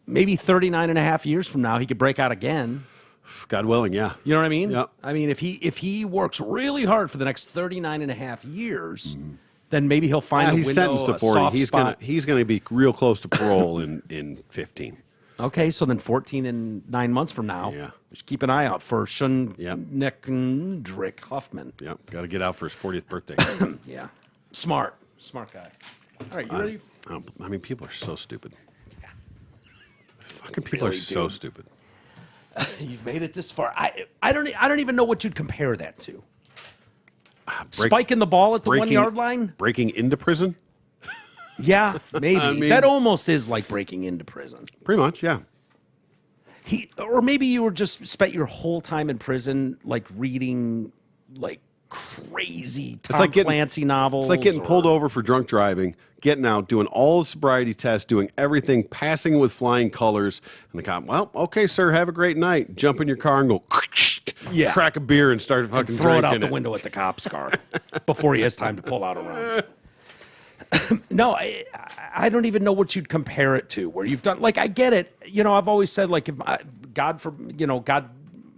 S1: maybe 39 and a half years from now, he could break out again.
S2: God willing, yeah.
S1: You know what I mean?
S2: Yep.
S1: I mean, if he works really hard for the next 39 and a half years, then maybe he'll find a window,
S2: he's sentenced to 40.
S1: Soft spot.
S2: He's gonna be real close to parole in 15.
S1: Okay, so then 14 and 9 months from now, we should keep an eye out for Shunekndrick Huffman.
S2: Yep, got to get out for his 40th birthday.
S1: Yeah. Smart guy. All right, you ready?
S2: I mean, people are so stupid. Yeah. Fucking people are so stupid.
S1: You've made it this far. I don't even know what you'd compare that to. Spiking the ball at the 1 yard line?
S2: Breaking into prison?
S1: Yeah, maybe. I mean, that almost is like breaking into prison.
S2: Pretty much, yeah.
S1: Or maybe you were just spent your whole time in prison, like reading like crazy Tom Clancy novels.
S2: It's like getting pulled over for drunk driving, getting out, doing all the sobriety tests, doing everything, passing with flying colors, and the cop, well, okay, sir, have a great night. Jump in your car and go, crack a beer and start fucking
S1: and throw it out
S2: drinking
S1: the window at the cop's car before he has time to pull out around. No, I don't even know what you'd compare it to. Where you've done, like, I get it. I've always said, like, if God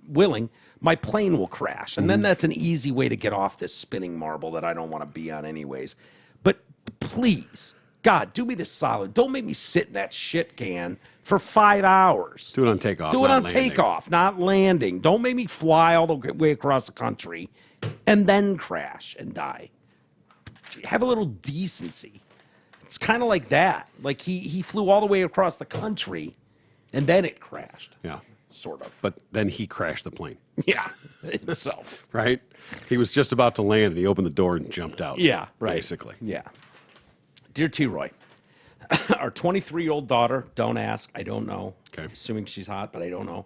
S1: willing, my plane will crash, and then that's an easy way to get off this spinning marble that I don't want to be on, anyways. But please, God, do me this solid. Don't make me sit in that shit can for 5 hours.
S2: Do it on takeoff.
S1: Do it on takeoff, not landing. Don't make me fly all the way across the country and then crash and die. Have a little decency. It's kind of like that. Like he flew all the way across the country, and then it crashed.
S2: Yeah.
S1: sort of.
S2: But then he crashed the plane.
S1: Yeah, himself.
S2: Right? He was just about to land, and he opened the door and jumped out.
S1: Yeah, right.
S2: Basically.
S1: Yeah. Dear T. Roy, our 23-year-old daughter, don't ask, I don't know.
S2: Okay.
S1: Assuming she's hot, but I don't know.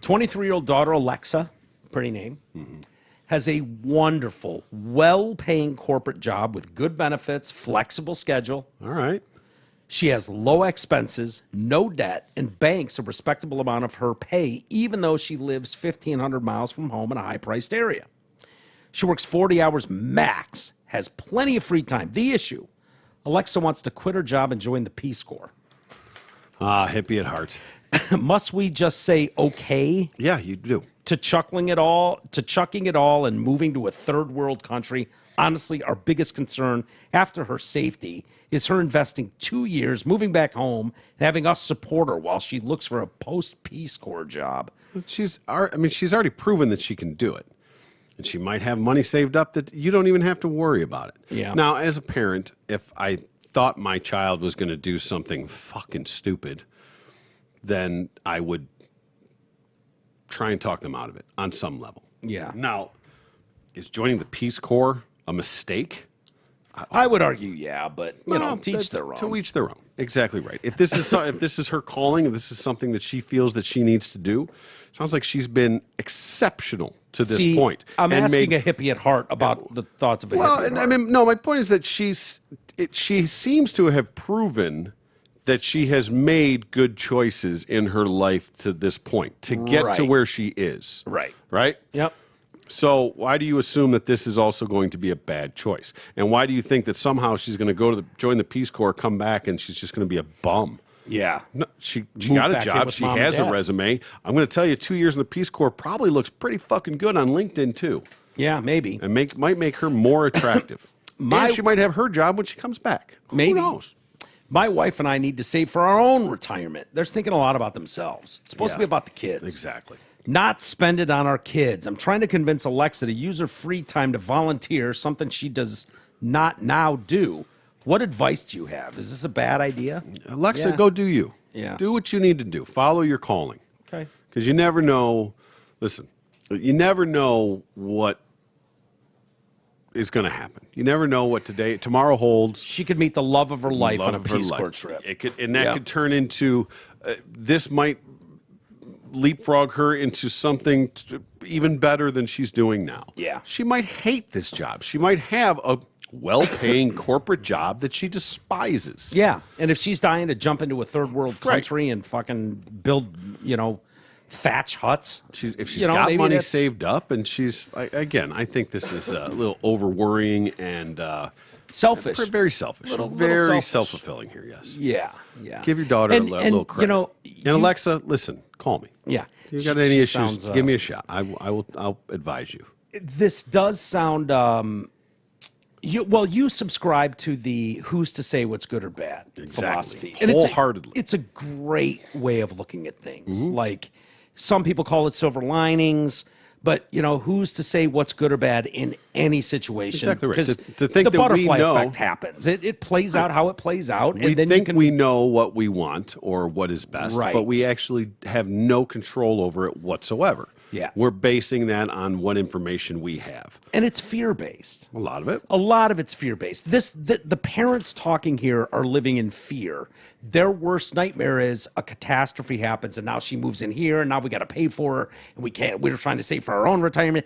S1: 23-year-old daughter, Alexa, pretty name, has a wonderful, well-paying corporate job with good benefits, flexible schedule.
S2: All right.
S1: She has low expenses, no debt, and banks a respectable amount of her pay, even though she lives 1,500 miles from home in a high-priced area. She works 40 hours max, has plenty of free time. The issue, Alexa wants to quit her job and join the Peace Corps.
S2: Hippie at heart.
S1: Must we just say okay
S2: Yeah, you do.
S1: to chucking it all and moving to a third world country? Honestly, our biggest concern after her safety is her investing 2 years, moving back home, and having us support her while she looks for a post-Peace Corps job.
S2: She's already proven that she can do it. And she might have money saved up that you don't even have to worry about it.
S1: Yeah.
S2: Now, as a parent, if I thought my child was going to do something fucking stupid, then I would try and talk them out of it on some level.
S1: Yeah.
S2: Now, is joining the Peace Corps a mistake?
S1: I would argue, yeah, but, teach
S2: that's
S1: their own.
S2: To each their own. Exactly right. If this is if this is her calling, if this is something that she feels that she needs to do, sounds like she's been exceptional to this point.
S1: I'm asking a hippie at heart about the thoughts of a hippie at heart.
S2: I mean, no, my point is that she seems to have proven that she has made good choices in her life to this point to get to where she is.
S1: Right.
S2: Right?
S1: Yep.
S2: So why do you assume that this is also going to be a bad choice? And why do you think that somehow she's going to go to join the Peace Corps, come back, and she's just going to be a bum?
S1: Yeah.
S2: No, she got a job. She has a resume. I'm going to tell you, 2 years in the Peace Corps probably looks pretty fucking good on LinkedIn, too.
S1: Yeah, maybe.
S2: And might make her more attractive. And she might have her job when she comes back.
S1: Maybe.
S2: Who knows?
S1: My wife and I need to save for our own retirement. They're thinking a lot about themselves. It's supposed to be about the kids.
S2: Exactly.
S1: Not spend it on our kids. I'm trying to convince Alexa to use her free time to volunteer, something she does not now do. What advice do you have? Is this a bad idea?
S2: Alexa, go do you.
S1: Yeah.
S2: Do what you need to do. Follow your calling.
S1: Okay.
S2: Because you never know. Listen, you never know what is going to happen. You never know what tomorrow holds.
S1: She could meet the love of her life on a Peace Corps trip.
S2: It could, and that could turn into this might leapfrog her into something even better than she's doing now.
S1: Yeah.
S2: She might hate this job. She might have a well-paying corporate job that she despises.
S1: Yeah, and if she's dying to jump into a third world country and fucking build, thatch huts.
S2: If she's got money saved up, and I think this is a little over-worrying and
S1: selfish.
S2: Very selfish. Very self-fulfilling here, yes.
S1: Yeah.
S2: Give your daughter a little credit. And Alexa, listen, call me.
S1: Yeah.
S2: If you got any issues, give me a shot. I'll advise you.
S1: This does sound... you subscribe to the who's to say what's good or bad philosophy.
S2: And wholeheartedly.
S1: It's a great way of looking at things. Like, some people call it silver linings, but, who's to say what's good or bad in any situation?
S2: Exactly right.
S1: Because
S2: to think
S1: the
S2: that
S1: butterfly
S2: we know,
S1: effect happens. It plays out how it plays out.
S2: We
S1: and then
S2: think we know what we want or what is best,
S1: Right.
S2: but we actually have no control over it whatsoever.
S1: Yeah.
S2: We're basing that on what information we have.
S1: And it's fear-based.
S2: A lot of it.
S1: A lot of it's fear-based. The parents talking here are living in fear. Their worst nightmare is a catastrophe happens, and now she moves in here, and now we got to pay for her, and we're trying to save for our own retirement.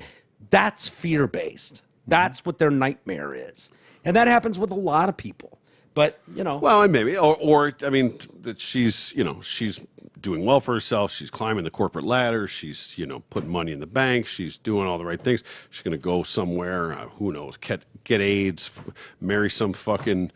S1: That's fear-based. That's what their nightmare is. And that happens with a lot of people. But,
S2: Well, and maybe, that she's doing well for herself. She's climbing the corporate ladder. She's, putting money in the bank. She's doing all the right things. She's going to go somewhere, who knows, get AIDS, marry some fucking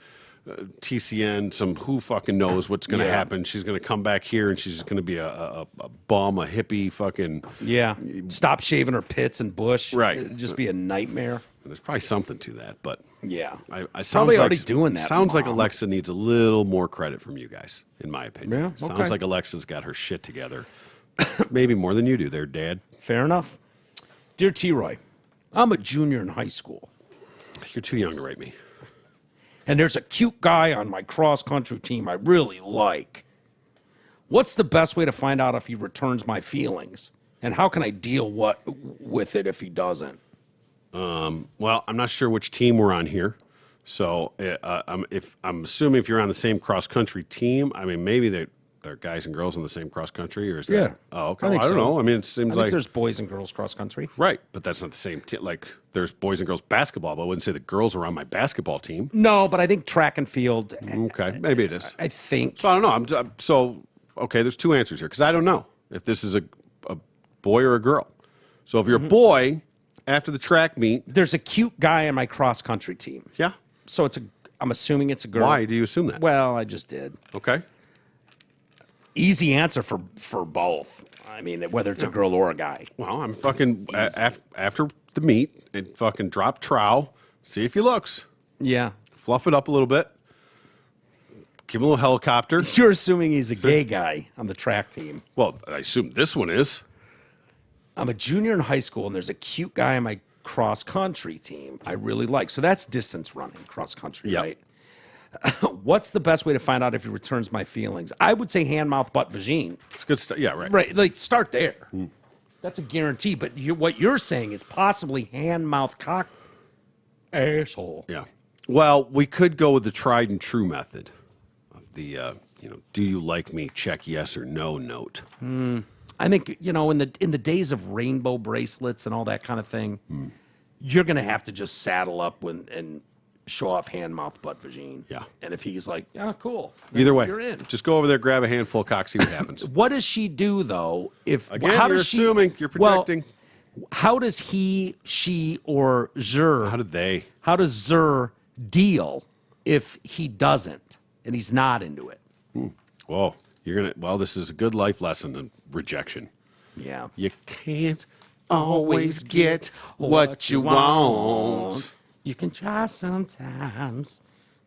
S2: TCN, who fucking knows what's going to happen. She's going to come back here and she's going to be a bum, a hippie fucking.
S1: Yeah. Stop shaving her pits and bush.
S2: Right.
S1: It'd just be a nightmare.
S2: There's probably something to that, but
S1: yeah,
S2: probably
S1: already doing that.
S2: Sounds like Alexa needs a little more credit from you guys, in my opinion.
S1: Yeah, okay.
S2: Sounds like Alexa's got her shit together, maybe more than you do, there, Dad.
S1: Fair enough. Dear T. Roy, I'm a junior in high school.
S2: You're too young to write me.
S1: And there's a cute guy on my cross country team I really like. What's the best way to find out if he returns my feelings? And how can I deal with it if he doesn't?
S2: Well, I'm not sure which team we're on here. So I'm assuming if you're on the same cross-country team, I mean, maybe they're guys and girls in the same cross-country, or is that?
S1: Yeah.
S2: Oh, okay.
S1: I think
S2: I don't
S1: so.
S2: know. I mean, it seems
S1: I think
S2: like
S1: there's boys and girls cross-country.
S2: right, but that's not the same team. Like, there's boys and girls basketball, but I wouldn't say the girls are on my basketball team.
S1: No, but I think track and field.
S2: Okay, maybe it is.
S1: I think.
S2: So I don't know. Okay, there's two answers here because I don't know if this is a boy or a girl. So if you're a boy after the track meet,
S1: There's a cute guy on my cross-country team.
S2: yeah.
S1: So I'm assuming it's a girl.
S2: Why do you assume that?
S1: Well, I just did.
S2: Okay.
S1: Easy answer for both. I mean, whether it's a girl or a guy.
S2: Well, I'm fucking after the meet and fucking drop trowel, see if he looks,
S1: Yeah.
S2: fluff it up a little bit, give him a little helicopter.
S1: You're assuming he's a gay guy on the track team.
S2: Well, I assume this one is.
S1: I'm a junior in high school, and there's a cute guy on my cross-country team I really like. So that's distance running, cross-country,
S2: Yep.
S1: right? What's the best way to find out if he returns my feelings? I would say hand, mouth, butt, vagine.
S2: It's good stuff. Yeah, right.
S1: Right, like start there. That's a guarantee. But what you're saying is possibly hand, mouth, cock, asshole.
S2: Yeah. Well, we could go with the tried and true method of the, do you like me? Check yes or no note.
S1: I think in the days of rainbow bracelets and all that kind of thing, you're gonna have to just saddle up and show off hand, mouth, butt, vagine.
S2: Yeah.
S1: And if he's like, yeah, cool.
S2: Either way,
S1: you're in.
S2: just go over there, grab a handful of cock, see what happens.
S1: What does she do though?
S2: Again,
S1: how
S2: you're
S1: does she,
S2: assuming, you're projecting.
S1: Well, how does he, she, or Zer?
S2: How
S1: does Zer deal if he doesn't and he's not into it?
S2: Whoa. This is a good life lesson in rejection.
S1: Yeah.
S2: You can't always get what you want.
S1: You can try sometimes,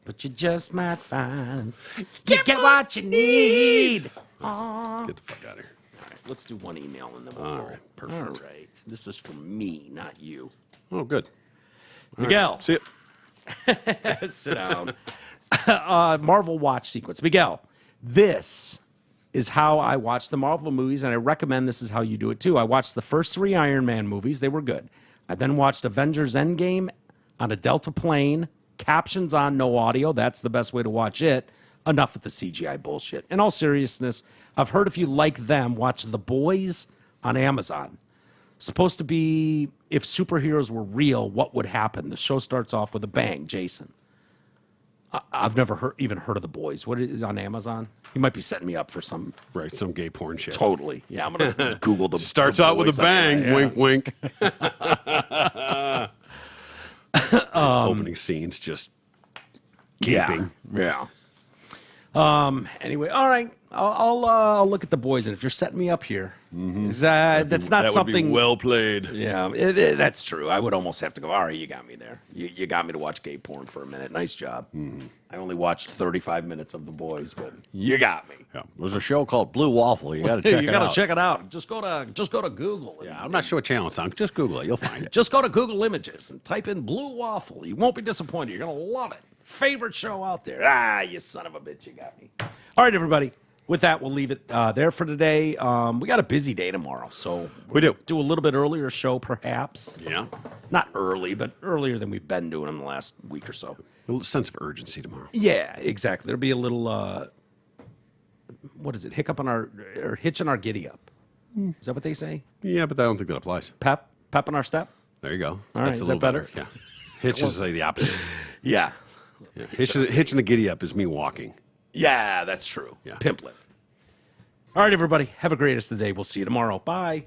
S1: but you just might find you get what you need.
S2: Get the fuck out of here.
S1: All right, let's do one email and then we'll
S2: All
S1: go.
S2: right, perfect.
S1: All right. This is for me, not you.
S2: Oh, good. All
S1: Miguel.
S2: right. See it.
S1: Sit down. Marvel watch sequence. Miguel, this is how I watch the Marvel movies, and I recommend this is how you do it too. I watched the first 3 Iron Man movies. They were good. I then watched Avengers Endgame on a Delta plane, captions on, no audio. That's the best way to watch it. Enough with the CGI bullshit. In all seriousness, I've heard if you like them, watch The Boys on Amazon. Supposed to be if superheroes were real, what would happen? The show starts off with a bang, Jason. I've never even heard of The Boys. What is it on Amazon? You might be setting me up for some
S2: gay porn shit.
S1: Totally. Yeah, I'm gonna Google the.
S2: Starts
S1: the
S2: out with a
S1: Boys on
S2: bang.
S1: there, yeah.
S2: Wink, wink. Opening scenes just gaping.
S1: Yeah. Anyway, all right. I'll look at The Boys, and if you're setting me up here, that's not something.
S2: Would be well played.
S1: Yeah, that's true. I would almost have to go. All right, you got me there. You got me to watch gay porn for a minute. Nice job. I only watched 35 minutes of The Boys, but you got me.
S2: Yeah, there's a show called Blue Waffle. You got to check it out.
S1: You got to check it out. Just go to Google.
S2: Yeah, I'm not sure what channel it's on. Just Google it. You'll find it.
S1: Just go to Google Images and type in Blue Waffle. You won't be disappointed. You're gonna love it. Favorite show out there. You son of a bitch. You got me. All right, everybody. With that, we'll leave it there for today. We got a busy day tomorrow, so
S2: we do
S1: a little bit earlier show, perhaps.
S2: Yeah,
S1: not early, but earlier than we've been doing in the last week or so.
S2: A little sense of urgency tomorrow.
S1: Yeah, exactly. There'll be a little what is it? Hitch in our giddy up. Is that what they say?
S2: Yeah, but I don't think that applies.
S1: Pep in our step.
S2: There you go.
S1: All right, is that better?
S2: Yeah. Hitch is like the opposite.
S1: Yeah.
S2: Hitching the giddy up is me walking.
S1: Yeah, that's true.
S2: Yeah.
S1: Pimplet. All right, everybody. Have a greatest of the day. We'll see you tomorrow. Bye.